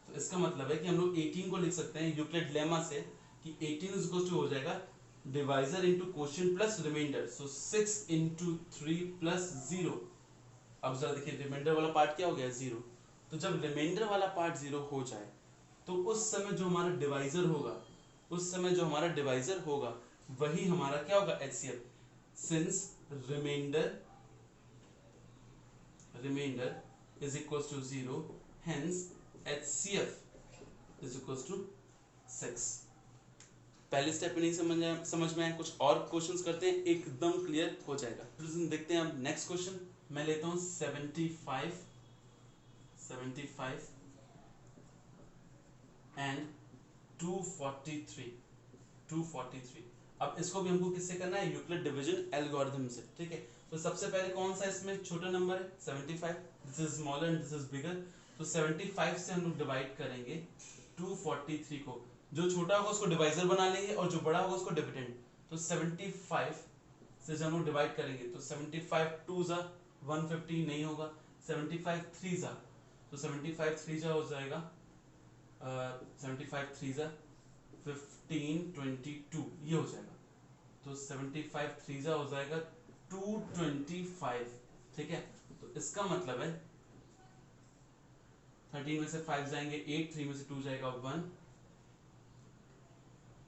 तो इसका मतलब है कि हम लोग 18 को लिख सकते हैं यूक्लिड लेमा से कि 18 इज इक्वल टू हो जाएगा divisor into quotient plus remainder. So 6 into 3 plus 0 अब जरा देखिए रिमाइंडर वाला पार्ट क्या हो गया, 0। तो जब रिमाइंडर वाला पार्ट 0 हो जाए तो उस समय जो हमारा डिवाइजर होगा, उस समय जो हमारा डिवाइजर होगा वही हमारा क्या होगा, HCF. Since remainder is equal to 0, hence HCF is equal to 6। पहले स्टेप में नहीं समझ में आया, कुछ और क्वेश्चंस करते हैं, एकदम क्लियर हो जाएगा। देखते हैं अब नेक्स्ट क्वेश्चन। मैं लेता हूं 75 एंड 243। अब इसको भी हमको किससे करना है, यूक्लिड डिवीजन एल्गोरिथम से, ठीक है। तो सबसे पहले कौन सा इसमें छोटा नंबर है, 75, this is smaller and this is bigger. तो 75 से हम लोग डिवाइड करेंगे 243 को, जो छोटा होगा उसको डिवाइजर बना लेंगे और जो बड़ा होगा उसको डिविडेंड। तो 75 से जब हम लोग डिवाइड करेंगे तो 75 2 जा 150 नहीं होगा, 75 3 जा, तो 75 3 जा हो जाएगा 75 3 जा 1522 ये हो जाएगा। तो 75 3 जा हो जाएगा 225, ठीक है। तो इसका मतलब है 13 में से 5 जाएंगे 8, 3 में से 2 जाएगा 1,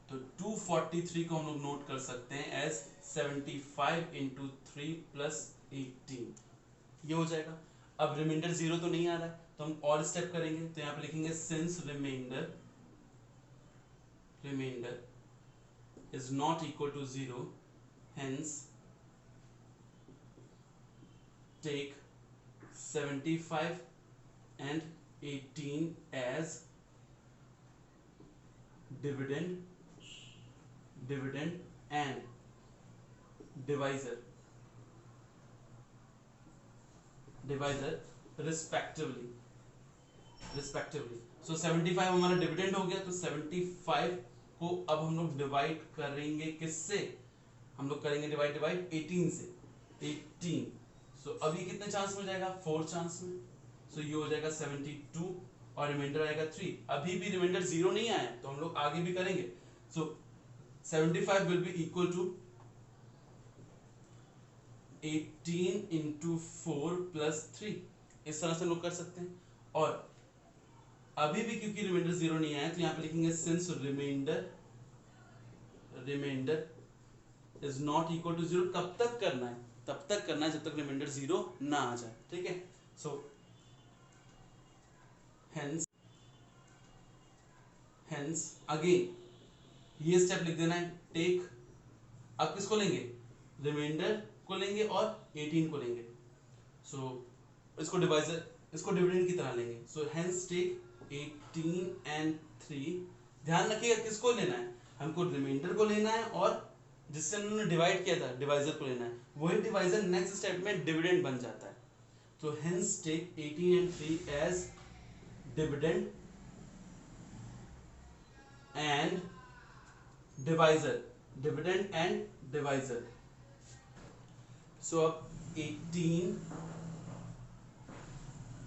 तो 243 को हम लोग नोट कर सकते हैं एज 75 इंटू 3 प्लस 18, ये हो जाएगा। अब रिमाइंडर 0 तो नहीं आ रहा है तो हम और स्टेप करेंगे, तो यहाँ पे लिखेंगे since reminder is not equal to 0, hence take 75 and 18 as dividend and divisor respectively। So 75 हमारा डिविडेंड हो गया, तो 75 को अब हम लोग डिवाइड करेंगे किससे, हम लोग करेंगे डिवाइड 18 से, 18। सो अब ये कितने चांस में जाएगा, 4 चांस में। सो ये हो जाएगा 72 और रिमाइंडर आएगा 3। अभी भी रिमाइंडर 0 नहीं आया तो हम लोग आगे भी करेंगे। So 75 will be equal to 18 into 4 plus 3, इस तरह से लोग कर सकते हैं। और अभी भी क्योंकि रिमाइंडर 0 नहीं आया तो यहाँ पे लिखेंगे since remainder is not equal to 0। कब तक करना है, तब तक करना है जब तक रिमाइंडर 0 ना आ जाए, ठीक है। सो हेंस अगेन ये स्टेप लिख देना है, टेक, अब किसको लेंगे, रिमाइंडर को लेंगे और 18 को लेंगे। सो इसको डिविडेंड की तरह लेंगे। सो हेंस टेक 18 एंड 3, ध्यान रखिएगा किसको लेना है, हमको रिमाइंडर को लेना है और जिससे उन्होंने डिवाइड किया था डिवाइजर को लेना है, वही डिवाइजर नेक्स्ट स्टेप में डिविडेंड बन जाता है। तो hence take 18 and 3 as dividend and divisor, so अब 18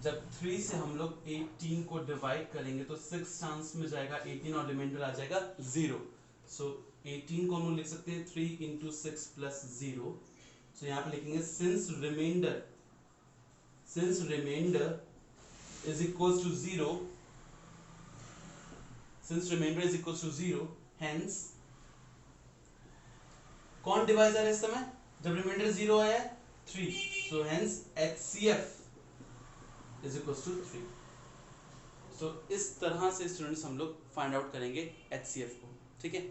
जब 3 से हम लोग 18 को डिवाइड करेंगे तो 6 चांस में जाएगा 18 और रिमाइंडर आ जाएगा 0। सो 18 को हम लोग लिख सकते हैं 3 इंटू 6 प्लस 0। सो यहाँ पे लिखेंगे since remainder is equal to 0, hence कौन डिवाइजर है इस समय, जब रिमाइंडर 0 आया है 3, so hence HCF is equals to 3। सो इस तरह से स्टूडेंट्स हम लोग फाइंड आउट करेंगे HCF को, ठीक है।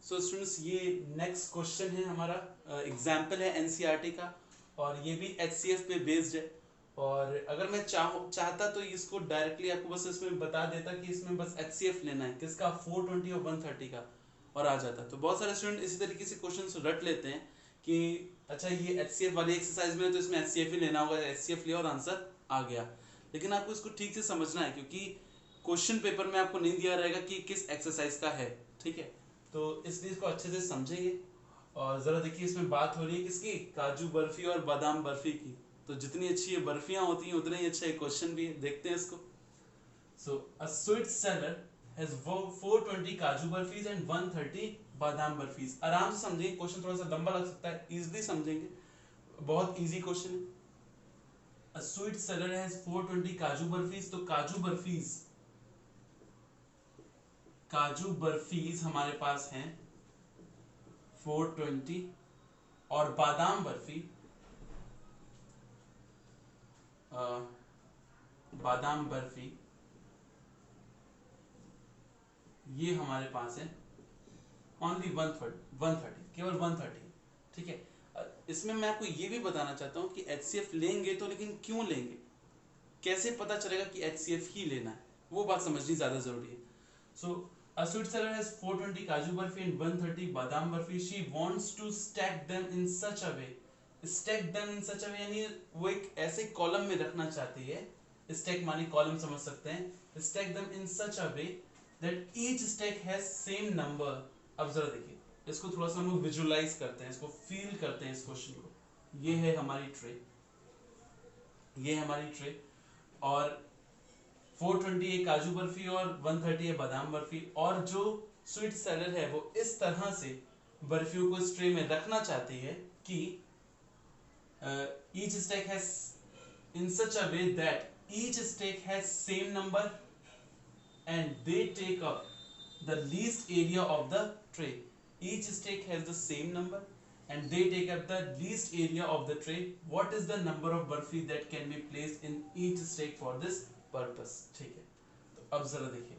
सो स्टूडेंट्स ये नेक्स्ट क्वेश्चन है हमारा, एग्जाम्पल है NCERT का और ये भी HCF पे बेस्ड है। और अगर मैं चाहता तो इसको डायरेक्टली आपको बस इसमें बता देता कि इसमें बस HCF लेना है किसका, 420 और 130 का, और आ जाता। तो बहुत सारे स्टूडेंट इसी तरीके से क्वेश्चंस रट लेते हैं कि अच्छा ये HCF वाली एक्सरसाइज में है तो इसमें HCF ही लेना होगा, HCF लिया और आंसर आ गया। लेकिन आपको इसको ठीक से समझना है क्योंकि क्वेश्चन पेपर में आपको नहीं दिया रहेगा कि किस एक्सरसाइज का है, ठीक है। तो इसलिए इसको अच्छे से समझेंगे। और जरा देखिए इसमें बात हो रही है किसकी, काजू बर्फी और बादाम बर्फी की। तो जितनी अच्छी ये बर्फियां होती हैं उतना ही अच्छा ये क्वेश्चन भी है, देखते हैं इसको। सो अ स्वीट सेलर हैज 420 काजू बर्फीज एंड 130 बादाम बर्फीज। आराम से समझेंगे, क्वेश्चन थोड़ा सा लंबा लग सकता है, इजीली समझेंगे। बहुत इजी क्वेश्चन है। A sweet seller has 420 काजू बर्फीज, तो काजू बर्फीज हमारे पास हैं 420, और बादाम बर्फी बादाम बर्फी ये हमारे पास है ओनली 130, केवल 130। ठीक है, इसमें मैं आपको ये भी बताना चाहता हूँ कि HCF लेंगे तो लेकिन क्यों लेंगे, कैसे पता चलेगा कि HCF ही लेना है, वो बात समझनी ज़्यादा ज़रूरी है। सो a sweet seller has 420 काजू बर्फी and 130 बादाम barfi. She wants to stack them in such a way. Stack them in such a way यानी वो एक ऐसे कॉलम में रखना चाहती है, stack मानी कॉलम समझ सकते हैं, stack them in such a way that each stack has same number. अब जरा देखिए, इसको थोड़ा सा हम लोग विजुअलाइज करते हैं, इसको फील करते हैं इस क्वेश्चन को। ये है हमारी ट्रे, और 420 है काजू बर्फी और 130 है बादाम बर्फी, और जो स्वीट सेलर है वो इस तरह से बर्फियों को इस ट्रे में रखना चाहती है कि each stack has in such a way that each stack has same number and they take up the least area of the tray. Each stack has the same number and they take up the least area of the tray. What is the number of burfi that can be placed in each stack for this purpose? ठीक है, तो अब जरा देखिए,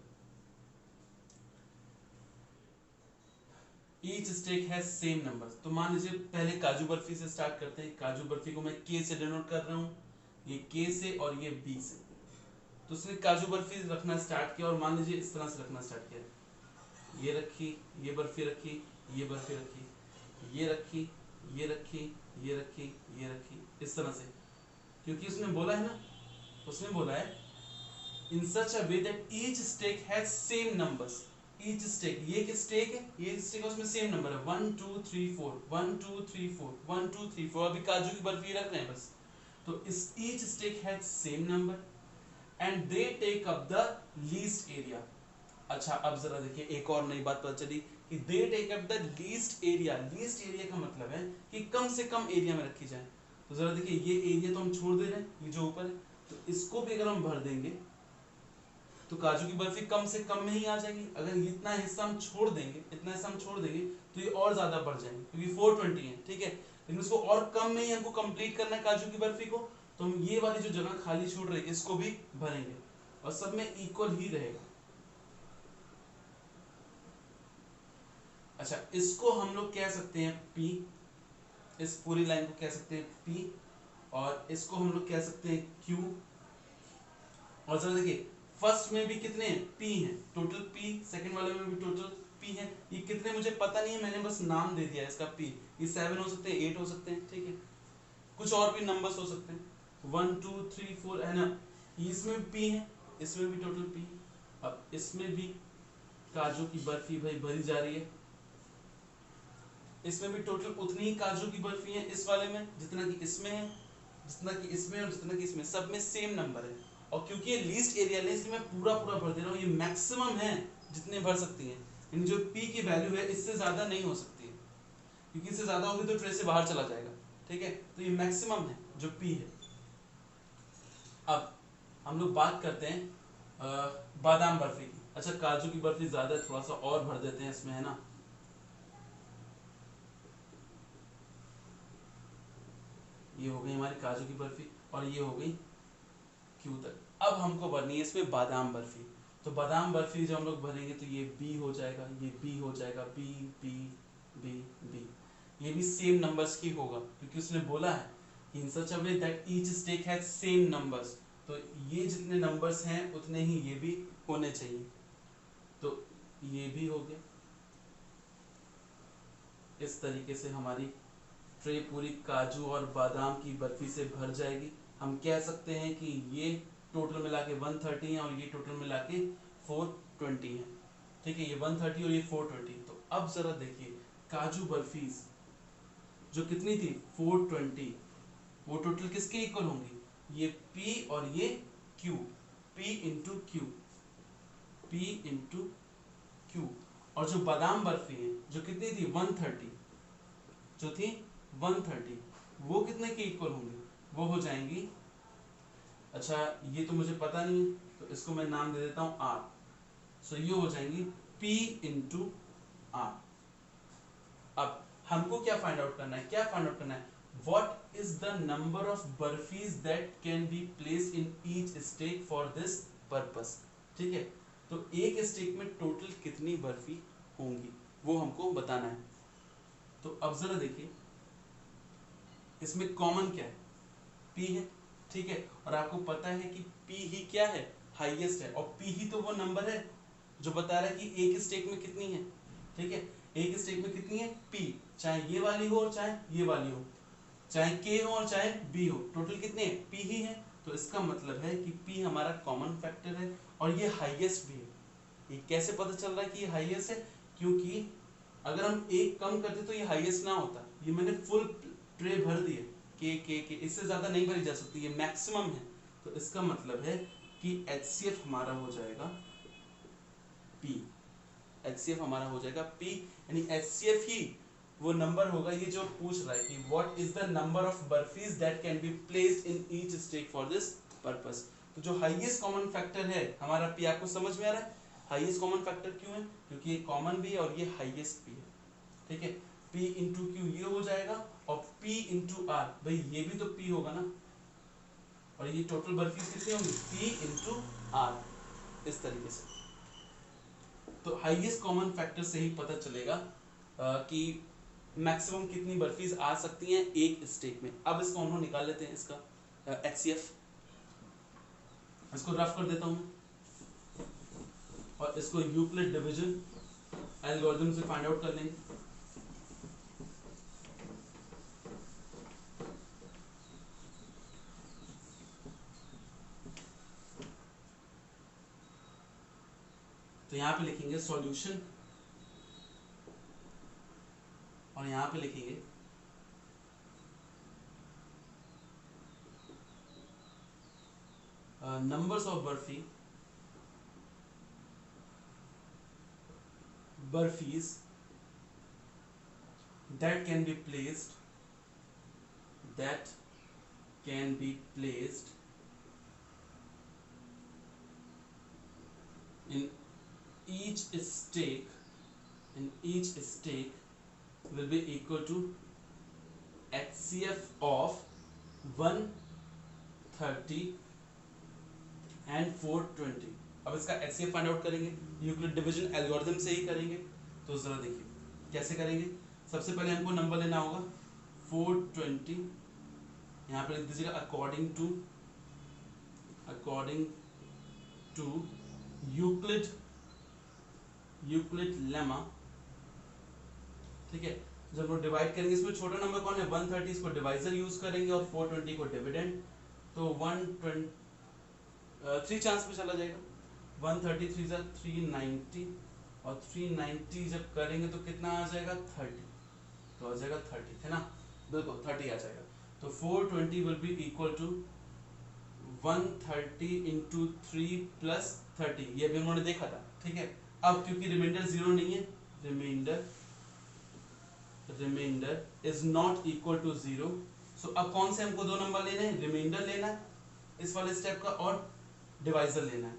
each stack has same number। तो मान लीजिए पहले काजू बर्फी से स्टार्ट करते हैं। काजू बर्फी को मैं K से डिनोट कर रहा हूँ, ये K से और ये B से। तो उसने काजू बर्फी रखना स्टार्ट किया और मान लीजिए इस तरह से रखना स्टार्ट किया, ये रखी, ये बर्फी रखी, ये बर्फी रखी, ये रखी, ये रखी, ये रखी, ये रखी, इस तरह से, क्योंकि उसने बोला है ना, उसने बोला है in such a way that each stack has same numbers. Each stack, ये किस स्टेक है, ये स्टेक उसमें सेम नंबर है 1 2 3 4 1 2 3 4 1 2 3 4। अभी काजू की बर्फी रख रहे हैं बस, तो इस each stack has same number and they take up the least area. अच्छा, अब जरा देखिए, एक और नई बात पता चली कि they take up the least area. Least area का मतलब है कि कम से कम एरिया में रखी जाए। तो जरा देखिए, ये एरिया तो हम छोड़ दे रहे हैं, ये जो ऊपर है, तो इसको भी अगर हम भर देंगे तो काजू की बर्फी कम से कम में ही आ जाएगी। अगर इतना हिस्सा हम छोड़ देंगे, इतना हिस्सा हम छोड़ देंगे तो ये और ज्यादा बढ़ जाएंगे, क्योंकि 420 है, ठीक है, लेकिन इसको और कम में ही हमको कंप्लीट करना है काजू की बर्फी को, तो हम ये वाली जो जगह खाली छूट रही है इसको भी भरेंगे और सब में इक्वल ही रहेगा। अच्छा, इसको हम लोग कह सकते हैं P, इस पूरी लाइन को कह सकते हैं P, और इसको हम लोग कह सकते हैं Q। और जरा देखिए, फर्स्ट में भी कितने हैं, P हैं, टोटल P, सेकंड वाले में भी टोटल P है। ये कितने मुझे पता नहीं है, मैंने बस नाम दे दिया है इसका P। ये 7 हो सकते हैं, 8 हो सकते हैं, ठीक है, कुछ और भी नंबर्स हो सकते हैं, 1 2 3 4 है ना। इसमें भी P है, इसमें भी टोटल P। अब इसमें भी काजू की बर्फी भाई भरी जा रही है, इसमें भी टोटल उतनी ही काजू की बर्फी है इस वाले में जितना कि इसमें है, जितना कि इसमें और जितना कि इसमें, सब में सेम नंबर है। और क्योंकि ये लीस्ट एरिया है इसलिए मैं पूरा पूरा भर दे रहा हूँ। ये मैक्सिमम है जितने भर सकती है, इन जो P की वैल्यू है इससे ज्यादा नहीं हो सकती है, क्योंकि इससे ज्यादा होगी तो ट्रे से बाहर चला जाएगा, ठीक है, तो ये मैक्सिमम है जो P है। अब हम लोग बात करते हैं बादाम बर्फी की। अच्छा, काजू की बर्फी ज्यादा है, थोड़ा सा और भर देते हैं इसमें, है ना। ये हो गई हमारी काजू की बर्फी और ये हो गई Q तक। अब हमको भरनी है इसमें बादाम बर्फी। तो बादाम बर्फी जब हम लोग भरेंगे तो ये B हो जाएगा, ये B हो जाएगा, B B B B, ये भी सेम नंबर्स की होगा, क्योंकि उसने बोला है in such a way that each stack has same numbers. तो ये जितने नंबर्स हैं उतने ही ये भी होने चाहिए, तो ये भी हो गया। इस तरीके से हमारी ट्रे पूरी काजू और बादाम की बर्फी से भर जाएगी। हम कह सकते हैं कि ये टोटल मिला के 130 है और ये टोटल मिला के 420 है, ठीक है, ये 130 और ये 420। तो अब जरा देखिए, काजू बर्फीज जो कितनी थी 420, वो टोटल किसके इक्वल होंगी, ये P और ये Q, P into Q, P into Q। और जो बादाम बर्फी है जो कितनी थी 130, जो थी 130, वो कितने के इक्वल होंगी, वो हो जाएंगी, अच्छा ये तो मुझे पता नहीं है तो इसको मैं नाम दे देता हूं आर। सो ये हो जाएंगी P इंटू आर। अब हमको क्या फाइंड आउट करना है, क्या फाइंड आउट करना है, what is the number of barfis that can be place in each stack for this purpose. ठीक है, तो एक स्टेक में टोटल कितनी बर्फी होंगी वो हमको बताना है। तो अब जरा देखिए, इसमें कॉमन क्या है, P है। ठीक है, और आपको पता है कि P ही क्या है, हाईएस्ट है, और P ही तो वो नंबर है जो बता रहा है कि एक स्टेक में कितनी है। ठीक है, एक स्टेक में कितनी है P, चाहे ये वाली हो और चाहे ये वाली हो, चाहे K हो और चाहे B हो, टोटल कितने है, P ही है। तो इसका मतलब है कि P हमारा कॉमन फैक्टर है और ये हाईएस्ट भी है। ये कैसे पता चल रहा है कि ये हाईएस्ट है, क्योंकि अगर हम एक कम करते तो ये हाईएस्ट ना होता। ये मैंने फुल ट्रे भर दिए, के इससे ज्यादा नहीं भरी जा सकती, ये मैक्सिमम है। तो इसका मतलब है कि HCF हमारा हो जाएगा P, HCF हमारा हो जाएगा P, यानी HCF ही वो नंबर होगा ये जो पूछ रहा है कि what is the number of barfis that can be placed in each stack for this purpose. तो जो हाईएस्ट कॉमन फैक्टर है हमारा P, आपको समझ में आ रहा है हाईएस्ट कॉमन फैक्टर क्यों है, क्योंकि ये कॉमन भी है और ये हाईएस्ट भी है। ठीक है, P इंटू क्यू ये हो जाएगा, और P इंटू आर, भाई ये भी तो P होगा ना, और ये टोटल बर्फी कितनी होंगी P इंटू आर, इस तरीके से। तो हाईएस्ट कॉमन फैक्टर से ही पता चलेगा कि मैक्सिमम कितनी बर्फीज आ सकती हैं एक स्टेक में। अब इसको हम लोग निकाल लेते हैं, इसका HCF, इसको रफ कर देता हूं और इसको यूक्लिड डिवीजन एल्गोरिथम से फाइंड आउट कर लेंगे। तो यहाँ पे लिखेंगे सॉल्यूशन और यहाँ पे लिखेंगे numbers of burfees that can be placed in each stake will be equal to HCF of 130 and 420। अब इसका HCF फाइंड आउट करेंगे, यूक्लिड डिवीजन एल्गोरिथम से ही करेंगे। तो जरा देखिए कैसे करेंगे। सबसे पहले हमको नंबर लेना होगा 420, यहाँ पे लिख दीजिएगा अकॉर्डिंग टू यूक्लिड लेमा। ठीक है, जब हम डिवाइड करेंगे, इसमें छोटा नंबर कौन है 130, इसको डिवाइजर यूज करेंगे और 420 को डिविडेंड। तो 120 3 चांस पे चला जाएगा, 130 3 390, और 390 जब करेंगे तो कितना आ जाएगा 30, तो आ जाएगा 30 है ना, बिल्कुल 30 आ जाएगा। तो 420 will be equal to 130 into 3 plus 30, ये भी उन्होंने देखा था। ठीक है, अब क्योंकि रिमाइंडर जीरो नहीं है, remainder is not equal to zero. So अब कौन से हमको दो नंबर लेने हैं, रिमाइंडर लेना है इस वाले स्टेप का और डिवाइजर लेना है।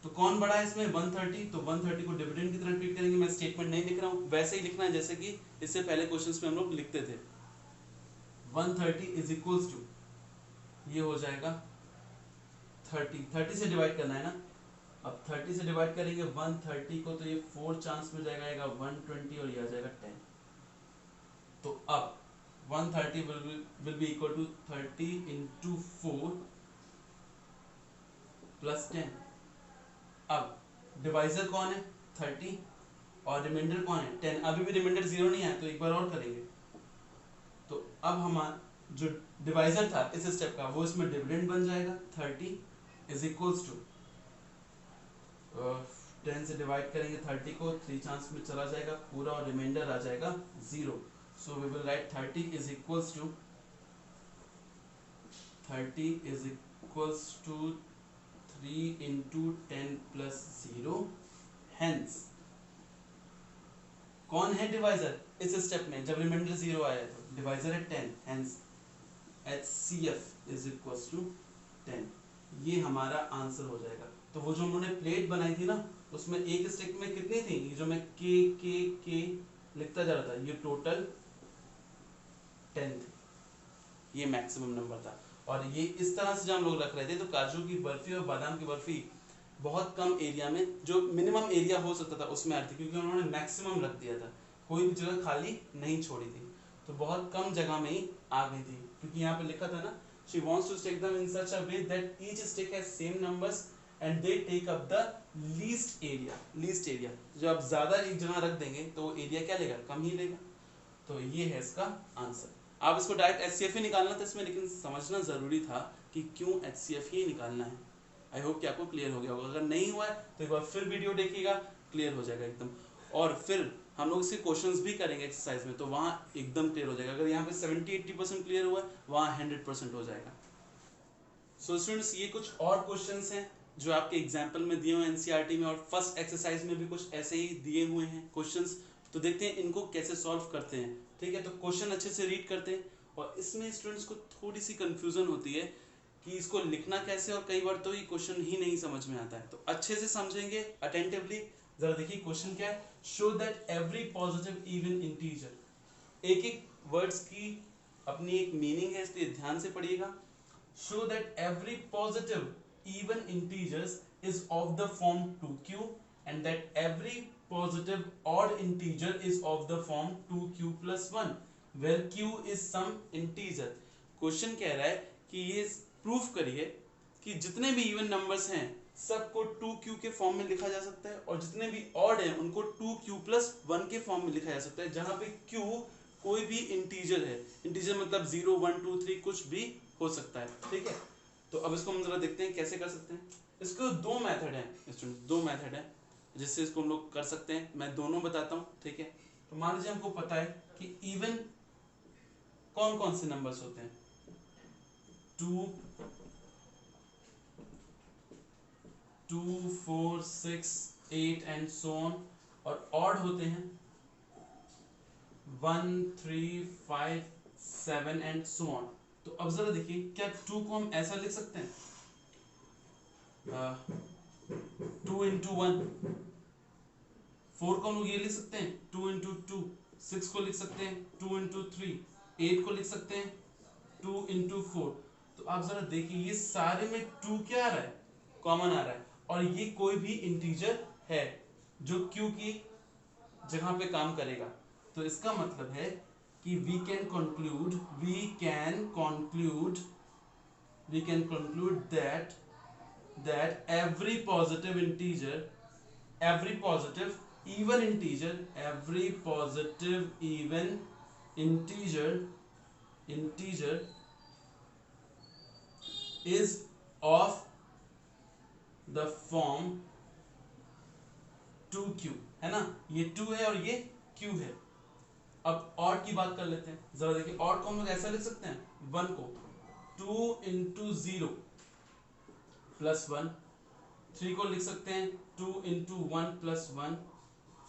तो कौन बड़ा है इसमें 130, तो 130 को डिविडेंड की तरह ट्रीट करेंगे। मैं स्टेटमेंट नहीं लिख रहा हूँ, वैसे ही लिखना है जैसे कि इससे पहले क्वेश्चंस में हम लोग लिखते थे। 130 इज इक्वल्स टू, ये हो जाएगा 30 से डिवाइड करना है ना। अब 30 से डिवाइड करेंगे 130 को, तो ये 4 चांस में जाएगा 120 और ये आ जाएगा 10। तो अब 130 will be equal to 30 into 4 plus 10। अब डिवाइजर कौन है 30 और रिमाइंडर कौन है 10। अभी भी रिमाइंडर जीरो नहीं है, तो एक बार और करेंगे। तो अब हमारा जो डिवाइजर था इस स्टेप का, वो इसमें डिविडेंड बन जाएगा। 30 इज इक्वल्स टू 10 से डिवाइड करेंगे 30 को, 3 चांस में चला जाएगा पूरा और रिमाइंडर आ जाएगा 0। So we will write 30 is equals to 3 into 10 plus 0। Hence कौन है डिवाइजर इस स्टेप में, जब रिमाइंडर 0 आया तो डिवाइजर है 10, hence HCF is equal to 10। ये हमारा आंसर हो जाएगा। तो वो जो उन्होंने प्लेट बनाई थी ना, उसमें एक स्टिक में कितनी थी, ये जो मैं के लिखता जा रहा था, ये टोटल 10 थी। ये मैक्सिमम नंबर था। और ये इस तरह से जब हम लोग रख रहे थे, तो काजू की बर्फी और बादाम की बर्फी बहुत कम एरिया में, जो मिनिमम एरिया हो सकता था उसमें आ रही थी, क्योंकि उन्होंने मैक्सिमम रख दिया था, कोई भी जगह खाली नहीं छोड़ी थी। तो बहुत कम जगह में ही आ गई थी, क्योंकि यहाँ पे लिखा था ना, she wants to stick them in such a way that each stick has same numbers and they take up the least area। जब आप ज्यादा एक जगह रख देंगे तो वो एरिया क्या लेगा, कम ही लेगा। तो ये है इसका आंसर। आप इसको डायरेक्ट HCF ही निकालना था इसमें, लेकिन समझना जरूरी था कि क्यों HCF ही निकालना है। आई होप कि आपको क्लियर हो गया होगा। अगर नहीं हुआ है तो एक बार फिर वीडियो देखिएगा, क्लियर हो जाएगा एकदम। और फिर हम लोग इसके क्वेश्चंस भी करेंगे एक्सरसाइज में, तो वहाँ एकदम क्लियर हो जाएगा। अगर यहाँ पे 70-80% क्लियर हुआ है, वहाँ 100% हो जाएगा। सो स्टूडेंट्स, ये कुछ और क्वेश्चंस हैं जो आपके एग्जाम्पल में दिए हुए हैं NCERT में, और फर्स्ट एक्सरसाइज में भी कुछ ऐसे ही दिए हुए हैं क्वेश्चंस। तो देखते हैं इनको कैसे सॉल्व करते हैं। ठीक है, तो क्वेश्चन अच्छे से रीड करते हैं। और इसमें स्टूडेंट्स को थोड़ी सी कंफ्यूजन होती है कि इसको लिखना कैसे, और कई बार तो ये क्वेश्चन ही नहीं समझ में आता है। तो अच्छे से समझेंगे अटेंटिवली। जरा देखिए क्वेश्चन क्या है। Show that every positive even integer. एक एक वर्ड्स की अपनी एक मीनिंग है, इसलिए ध्यान से पढ़िएगा। Show that every positive even integers is of the form 2q and that every positive odd integer is of the form 2q plus 1 where q is some integer। Question कह रहा है कि ये प्रूफ करिए कि जितने भी इवन नंबर्स हैं सबको 2q के फॉर्म में लिखा जा सकता है, और जितने भी ऑड हैं उनको 2q plus 1 के फॉर्म में लिखा जा सकता है, जहां पे q कोई भी इंटीजर है। इंटीजर मतलब 0 1 2 3 कुछ भी हो सकता है। ठीक है, तो अब इसको हम जरा देखते हैं कैसे कर सकते हैं। इसको दो मेथड है स्टूडेंट, दो मेथड है जिससे इसको हम लोग कर सकते हैं। मैं दोनों बताता हूँ। ठीक है, तो मान लीजिए हमको पता है कि इवन कौन कौन से नंबर्स होते हैं, 2 4 6 8 एंड सो ऑन। और ऑड होते हैं 1 3 5 7 एंड सो ऑन। तो अब जरा देखिए, क्या 2 को हम ऐसा लिख सकते हैं, 2 into 1। 4 को हम लोग ये लिख सकते हैं 2 into 2। 6 को लिख सकते हैं 2 into 3। 8 को लिख सकते हैं 2 into 4। तो आप जरा देखिए, ये सारे में 2 क्या आ रहा है, कॉमन आ रहा है, और ये कोई भी इंटीजर है जो q की जगह पे काम करेगा। तो इसका मतलब है कि we can conclude that every positive even integer is of the form 2q, है ना। ये 2 है और ये q है। अब ऑड की बात कर लेते हैं। जरा देखिए, ऑड को हम लोग ऐसा लिख सकते हैं, 1 को 2 into 0 plus 1। 3 को लिख सकते हैं 2 into 1 plus 1।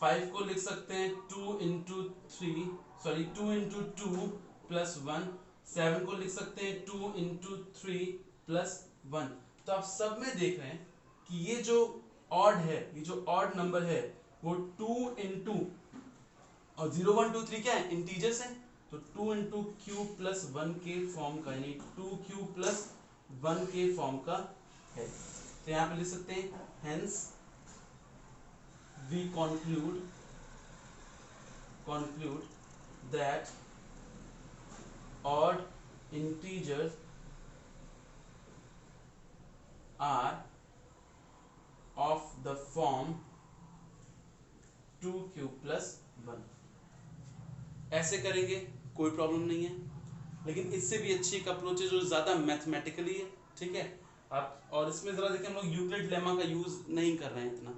5 को लिख सकते हैं 2 into 2 plus 1। 7 को लिख सकते हैं 2 into 3 plus 1। तो आप सब में देख रहे हैं कि ये जो ऑड है, ये जो ऑड नंबर है, वो 2 into और 0 1 2 3 क्या है, इंटीजर्स हैं। तो 2 into q plus 1 के फॉर्म का, यानी 2q plus 1 के फॉर्म का है। तो यहाँ पे लिख सकते हैं hence we conclude that odd integers are of the form 2q plus 1। ऐसे करेंगे कोई प्रॉब्लम नहीं है, लेकिन इससे भी अच्छी एक अप्रोच है जो ज़्यादा मैथमेटिकली है। ठीक है, आप और इसमें ज़रा देखिए, हम लोग यूक्लिड लेमा का यूज़ नहीं कर रहे हैं इतना,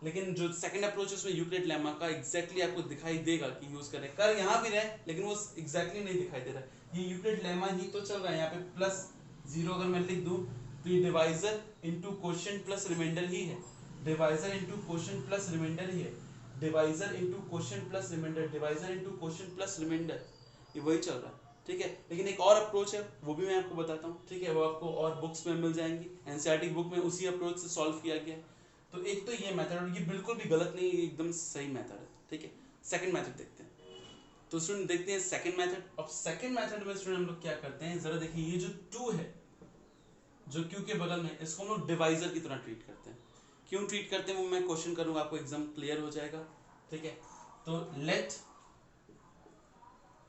लेकिन जो सेकंड अप्रोच है उसमें यूक्लिड लेमा का एग्जैक्टली आपको दिखाई देगा कि यूज़ करें। कर यहाँ भी रहे, लेकिन वो एग्जैक्टली नहीं दिखाई दे रहा है। ये यूक्लिड लेमा ही तो चल रहा है। यहाँ पे प्लस 0 अगर मैं लिख दूँ तो ये divisor into quotient plus remainder ही है। Divisor into quotient plus remainder ही है। Divisor into quotient plus remainder, divisor into quotient plus remainder, ये वही चल रहा है। ठीक है। लेकिन एक और अप्रोच है, वो भी मैं आपको बताता हूँ, ठीक है, वो आपको और बुक्स में मिल जाएंगी, एनसीईआरटी बुक में उसी अप्रोच से सॉल्व किया गया है। तो एक तो ये मेथड, और ये बिल्कुल भी गलत नहीं, ये एकदम सही मेथड है, ठीक है। सेकंड मेथड देखते हैं। तो स्टूडेंट देखते हैं सेकंड मेथड। अब सेकंड मेथड में स्टूडेंट हम लोग क्या करते हैं, जरा देखिए, ये जो 2 है जो क्यू के बगल में, इसको हम लोग डिवाइजर की तरह ट्रीट करते हैं। क्यों ट्रीट करते हैं वो मैं क्वेश्चन करूंगा, आपको एग्जाम क्लियर हो जाएगा, ठीक है। तो लेट,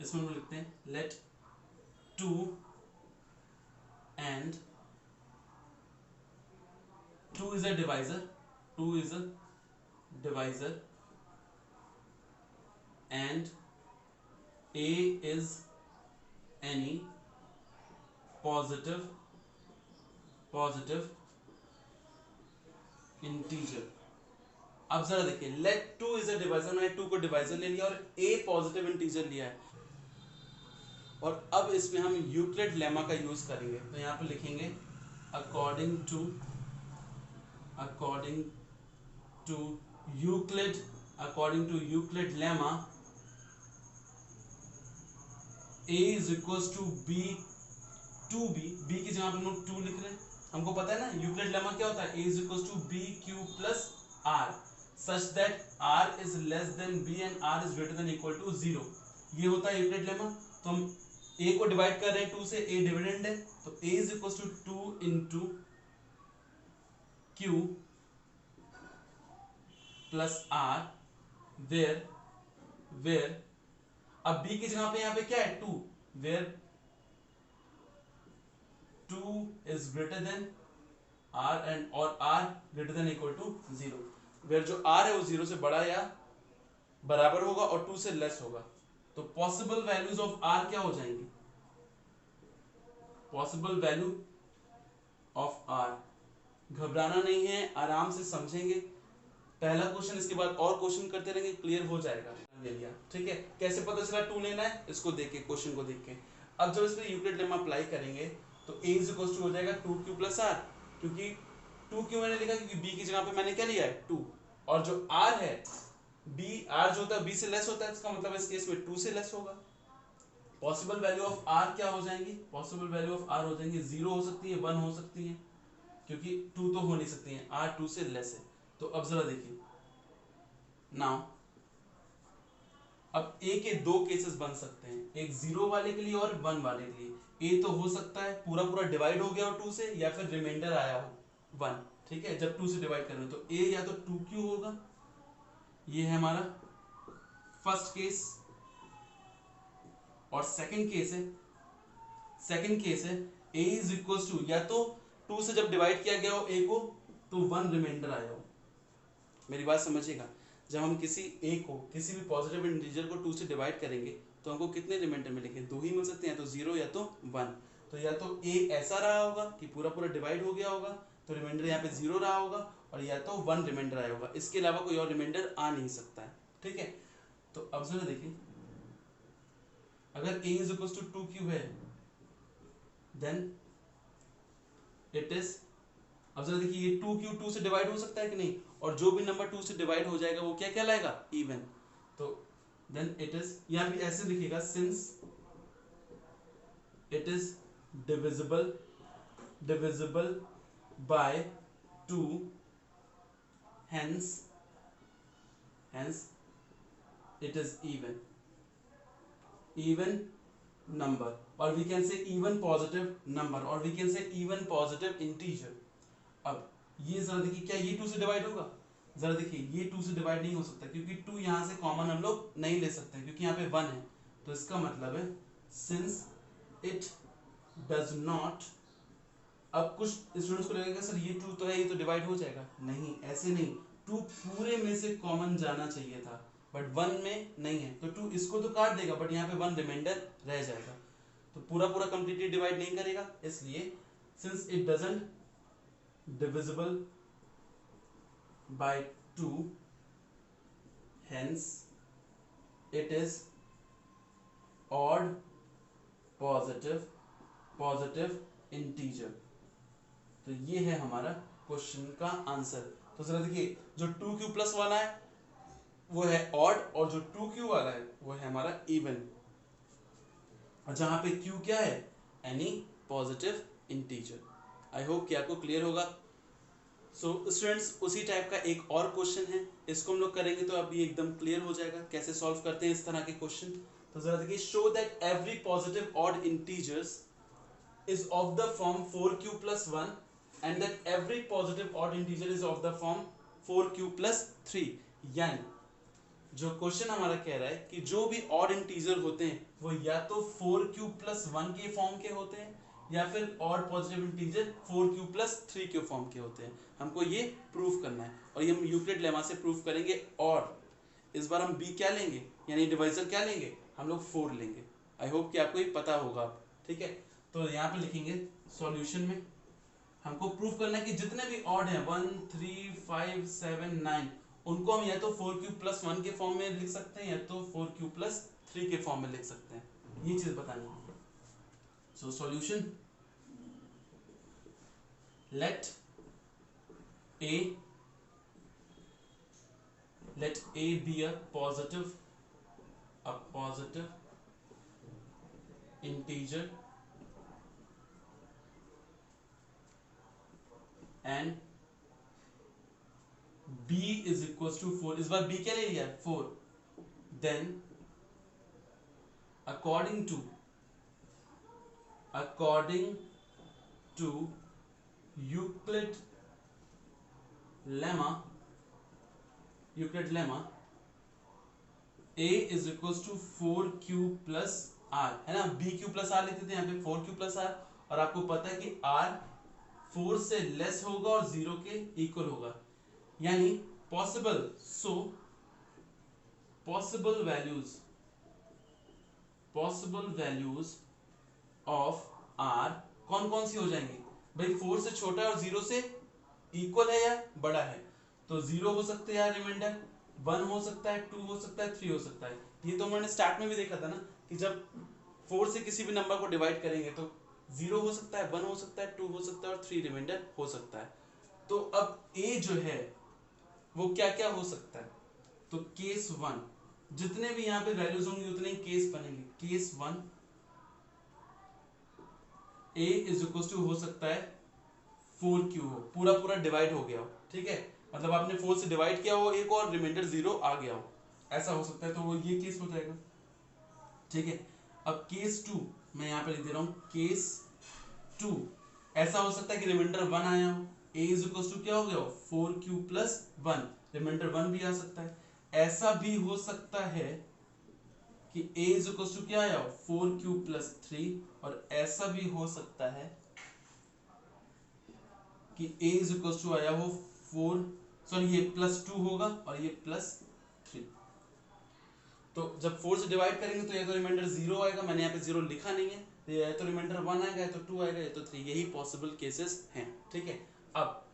इसमें हम लिखते हैं late 2 and 2 is a divisor, 2 is a divisor and a is any positive integer। अब जरा देखिए, let 2 is a divisor, मैंने 2 को डिवाइजर ले लिया और a पॉजिटिव इंटीजर लिया है, और अब इसमें हम यूक्लिड लेमा का यूज करेंगे। तो यहाँ पे लिखेंगे according to Euclid lemma a is equals to b, 2b, b की जगह पे हम लोग 2 लिख रहे हैं। हमको पता है ना यूक्लिड लेमा क्या होता है, a is equals to b q plus r such that r is less than b and r is greater than equal to 0। ये होता है यूक्लिड लेमा। तो हम a को डिवाइड कर रहे हैं 2 से, a डिविडेंड है, तो a is equals to 2 into q plus r where अब b की जगह पे यहाँ पे क्या है 2, where 2 is greater than r and or r greater than equal to 0, where जो r है वो 0 से बड़ा या बराबर होगा और 2 से लेस होगा। तो पॉसिबल वैल्यूज ऑफ r क्या हो जाएंगी, पॉसिबल वैल्यू ऑफ r, घबराना नहीं है, आराम से समझेंगे। पहला क्वेश्चन, इसके बाद और क्वेश्चन करते रहेंगे, क्लियर हो जाएगा। ले लिया, ठीक है। कैसे पता चला 2 लेना है, इसको देख के, क्वेश्चन को देख के। अब जब इस पे यूक्लिड लेमा अप्लाई करेंगे तो a इज इक्वल टू हो जाएगा 2q प्लस r, क्योंकि 2q मैंने लिखा क्योंकि b की जगह पे मैंने क्या लिया है 2, और जो r है b, r जो होता है b से लेस होता है, इसका मतलब इस केस में 2 से लेस होगा। पॉसिबल वैल्यू ऑफ r क्या हो जाएंगी, पॉसिबल वैल्यू ऑफ r हो जाएंगी 0 हो सकती है, 1 हो सकती है, क्योंकि 2 तो हो नहीं सकती है, r 2 से लेस है। तो अब जरा देखिए नाउ, अब a के 2 केसेस बन सकते हैं, एक 0 वाले के लिए और 1 वाले के लिए। a तो हो सकता है पूरा पूरा डिवाइड हो गया हो 2 से, या फिर रिमाइंडर आया हो 1, ठीक है। जब 2 से डिवाइड करें तो a या तो 2q होगा, ये है हमारा फर्स्ट केस। और सेकंड केस है a इज इक्वल टू, या तो 2 से जब डिवाइड किया गया हो a को तो 1 रिमाइंडर आया हो। मेरी बात समझिएगा, जब हम किसी a को, किसी भी पॉजिटिव इंटीजर को 2 से डिवाइड करेंगे तो हमको कितने रिमाइंडर मिलेंगे, 2 ही मिल सकते हैं, या तो 0 या तो 1। तो या तो a ऐसा रहा होगा कि पूरा पूरा डिवाइड हो गया होगा, तो रिमाइंडर यहाँ पे 0 रहा होगा, और या तो 1 रिमाइंडर आया होगा, इसके अलावा कोई और रिमाइंडर आ नहीं सकता है, ठीक है। तो अब जरा देखिए, अगर a is equal to 2q है, देन इट इज, अब जरा देखिए ये 2q 2 से डिवाइड हो सकता है कि नहीं, और जो भी नंबर 2 से डिवाइड हो जाएगा वो क्या कहलाएगा, इवन। तो देन इट इज, यहाँ भी ऐसे लिखिएगा, since it is divisible by 2, hence it is even number, or we can say even positive number, or we can say even positive integer। अब ये जरा देखिए, क्या ये 2 से डिवाइड होगा, जरा देखिए ये 2 से डिवाइड नहीं हो सकता, क्योंकि 2 यहाँ से कॉमन हम लोग नहीं ले सकते, क्योंकि यहाँ पे 1 है। तो इसका मतलब है since it does not, अब कुछ स्टूडेंट्स को लगेगा सर ये 2 तो है, ये तो डिवाइड हो जाएगा, नहीं, ऐसे नहीं, 2 पूरे में से कॉमन जाना चाहिए था, बट 1 में नहीं है, तो 2 इसको तो काट देगा, बट यहाँ पे 1 रिमाइंडर रह जाएगा, तो पूरा पूरा कंप्लीटली डिवाइड नहीं करेगा। इसलिए since it doesn't divisible by 2, hence it is odd positive integer। तो ये है हमारा क्वेश्चन का आंसर। तो जरा देखिए, जो 2q प्लस वाला है वो है ऑड, और जो 2q वाला है वो है हमारा इवन। और जहां पे q क्या है, any positive integer. I hope कि आपको क्लियर होगा। सो स्टूडेंट्स उसी टाइप का एक और क्वेश्चन है, इसको हम लोग करेंगे तो अभी एकदम क्लियर हो जाएगा कैसे सॉल्व करते हैं इस तरह के क्वेश्चन। तो जरा देखिए, show that every positive odd integers is of the form 4q plus 1 and that every positive odd integer is of the form 4q plus 3। यानी जो क्वेश्चन हमारा कह रहा है कि जो भी ऑड इंटीजर होते हैं वो या तो 4q plus 1 के फॉर्म के होते हैं या फिर odd positive integer 4q plus 3 के फॉर्म के होते हैं। हमको ये प्रूफ करना है और ये हम यूक्लिड लेमा से प्रूफ करेंगे। और इस बार हम b क्या लेंगे, यानी डिवाइजर क्या लेंगे, हम लोग 4 लेंगे। आई होप कि आपको ये पता होगा। ठीक है, तो यहाँ पे लिखेंगे सॉल्यूशन में हमको प्रूफ करना है कि जितने भी ऑड हैं 1 3 5 7 9 उनको हम या तो 4q plus 1 के फॉर्म में लिख सकते हैं या तो 4q plus 3 के फॉर्म में लिख सकते हैं। ये चीज बतानी है। So solution, let a be a positive integer and b is equals to 4। इस बार b क्या ले लिया, 4। then according to Euclid lemma a is equals to 4q plus r, है ना। bq plus r लिखते थे, यहाँ पे 4q plus r। और आपको पता है कि r 4 से लेस होगा और 0 के इक्वल होगा, यानी पॉसिबल वैल्यूज ऑफ r कौन कौन सी हो जाएंगी भाई, 4 से छोटा है और 0 से इक्वल है या बड़ा है। तो 0 हो सकते हैं यार रिमाइंडर, 1 हो सकता है, 2 हो सकता है, 3 हो सकता है। ये तो मैंने स्टार्ट में भी देखा था ना कि जब 4 से किसी भी नंबर को डिवाइड करेंगे तो 0 हो सकता है, 1 हो सकता है, 2 हो सकता है और 3 रिमाइंडर हो सकता है। तो अब a जो है वो क्या क्या हो सकता है, तो केस 1 जितने भी यहाँ पे वैल्यूज होंगे उतने ही केस बनेंगे। Case 1 a is equal to हो सकता है 4q हो, पूरा पूरा डिवाइड हो गया हो। ठीक है, मतलब आपने 4 से डिवाइड किया हो एक और रिमाइंडर 0 आ गया हो, ऐसा हो सकता है। तो वो ये केस हो जाएगा। ठीक है, अब केस 2 मैं यहाँ पे लिख दे रहा हूँ। केस 2 ऐसा हो सकता है कि रिमाइंडर 1 आया हो, a इज इक्वल टू क्या हो गया हो 4q plus 1, रिमाइंडर 1 भी आ सकता है। ऐसा भी हो सकता है कि a इज इक्वल टू क्या आया हो 4q plus 3, और ऐसा भी हो सकता है कि a इज इक्वल टू आया हो 4, सॉरी ये +2 होगा और ये +3। तो जब 4 से डिवाइड करेंगे तो या तो रिमाइंडर 0 आएगा, मैंने यहाँ पे 0 लिखा नहीं है, तो या तो रिमाइंडर 1 आएगा या तो 2 आएगा या तो 3, यही पॉसिबल केसेस हैं। ठीक है, अब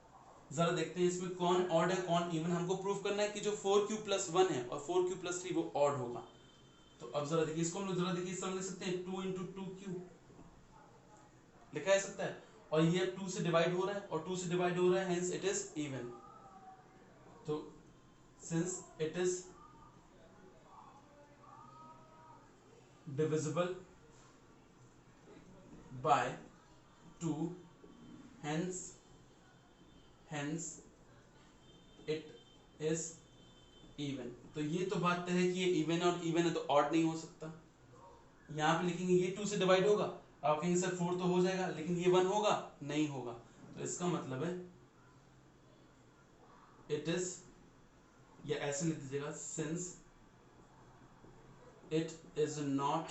जरा देखते हैं इसमें कौन ऑड है कौन इवन। हमको प्रूफ करना है कि जो 4q plus 1 है और 4q plus 3 वो ऑड होगा। तो अब जरा देखिए इसको हम लोग जरा देखिए समझ सकते हैं, 2 into 2q लिखा जा सकता है, और ये 2 से डिवाइड हो रहा है और 2 से डिवाइड हो रहा है, हेंस इट इज इवन। तो since it is divisible by 2, hence it is even. तो ये तो बात है कि ये इवन और इवन है तो ऑड नहीं हो सकता। यहाँ पे लिखेंगे ये 2 से डिवाइड होगा, आप कहेंगे सर 4 तो हो जाएगा, लेकिन ये 1 होगा, नहीं होगा। तो इसका मतलब है इट इज, या ऐसे लिख दीजिएगा, since it is not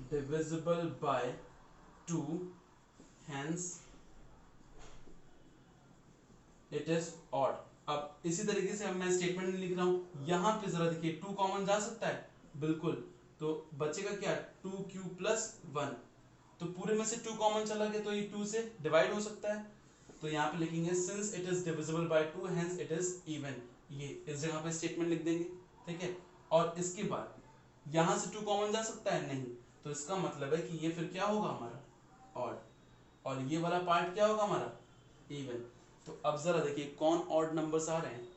divisible by 2, hence it is odd। अब इसी तरीके से अब मैं स्टेटमेंट लिख रहा हूं, यहां पे जरा देखिए 2 कॉमन जा सकता है, बिल्कुल। तो बचेगा क्या 2q plus 1, तो पूरे में से 2 कॉमन चला गया तो ये 2 से डिवाइड हो सकता है। तो यहाँ पे लिखेंगे since it is divisible by 2 hence it is even, ये इस जगह पे स्टेटमेंट लिख देंगे। ठीक है, और इसके बाद यहां से 2 कॉमन जा सकता है, नहीं, तो इसका मतलब है कि ये फिर क्या होगा हमारा ऑड, और ये वाला पार्ट क्या होगा हमारा इवन। तो अब जरा देखिए कौन ऑड नंबर्स आ रहे हैं,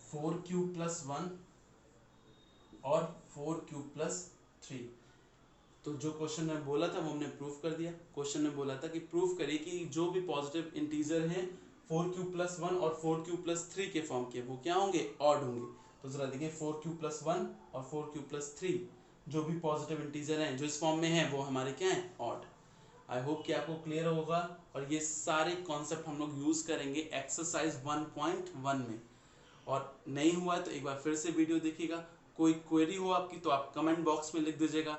4q plus 1 और 4³ + 3। तो जो क्वेश्चन में बोला था वो हमने प्रूफ कर दिया। क्वेश्चन में बोला था कि प्रूफ करिए कि जो भी पॉजिटिव इंटीजर हैं 4³ + 1 और 4³ + 3 के फॉर्म के, वो क्या होंगे, ऑड होंगे। तो जरा देखिए 4³ + 1 और 4³ + 3 जो भी पॉजिटिव इंटीजर हैं जो इस फॉर्म में हैं वो हमारे क्या हैं, ऑड। आई होप कि आपको क्लियर होगा और ये सारे कॉन्सेप्ट हम लोग यूज करेंगे एक्सरसाइज 1.1 में। और नहीं हुआ तो एक बार फिर से वीडियो देखिएगा। कोई क्वेरी हो आपकी तो आप कमेंट बॉक्स में लिख दीजिएगा।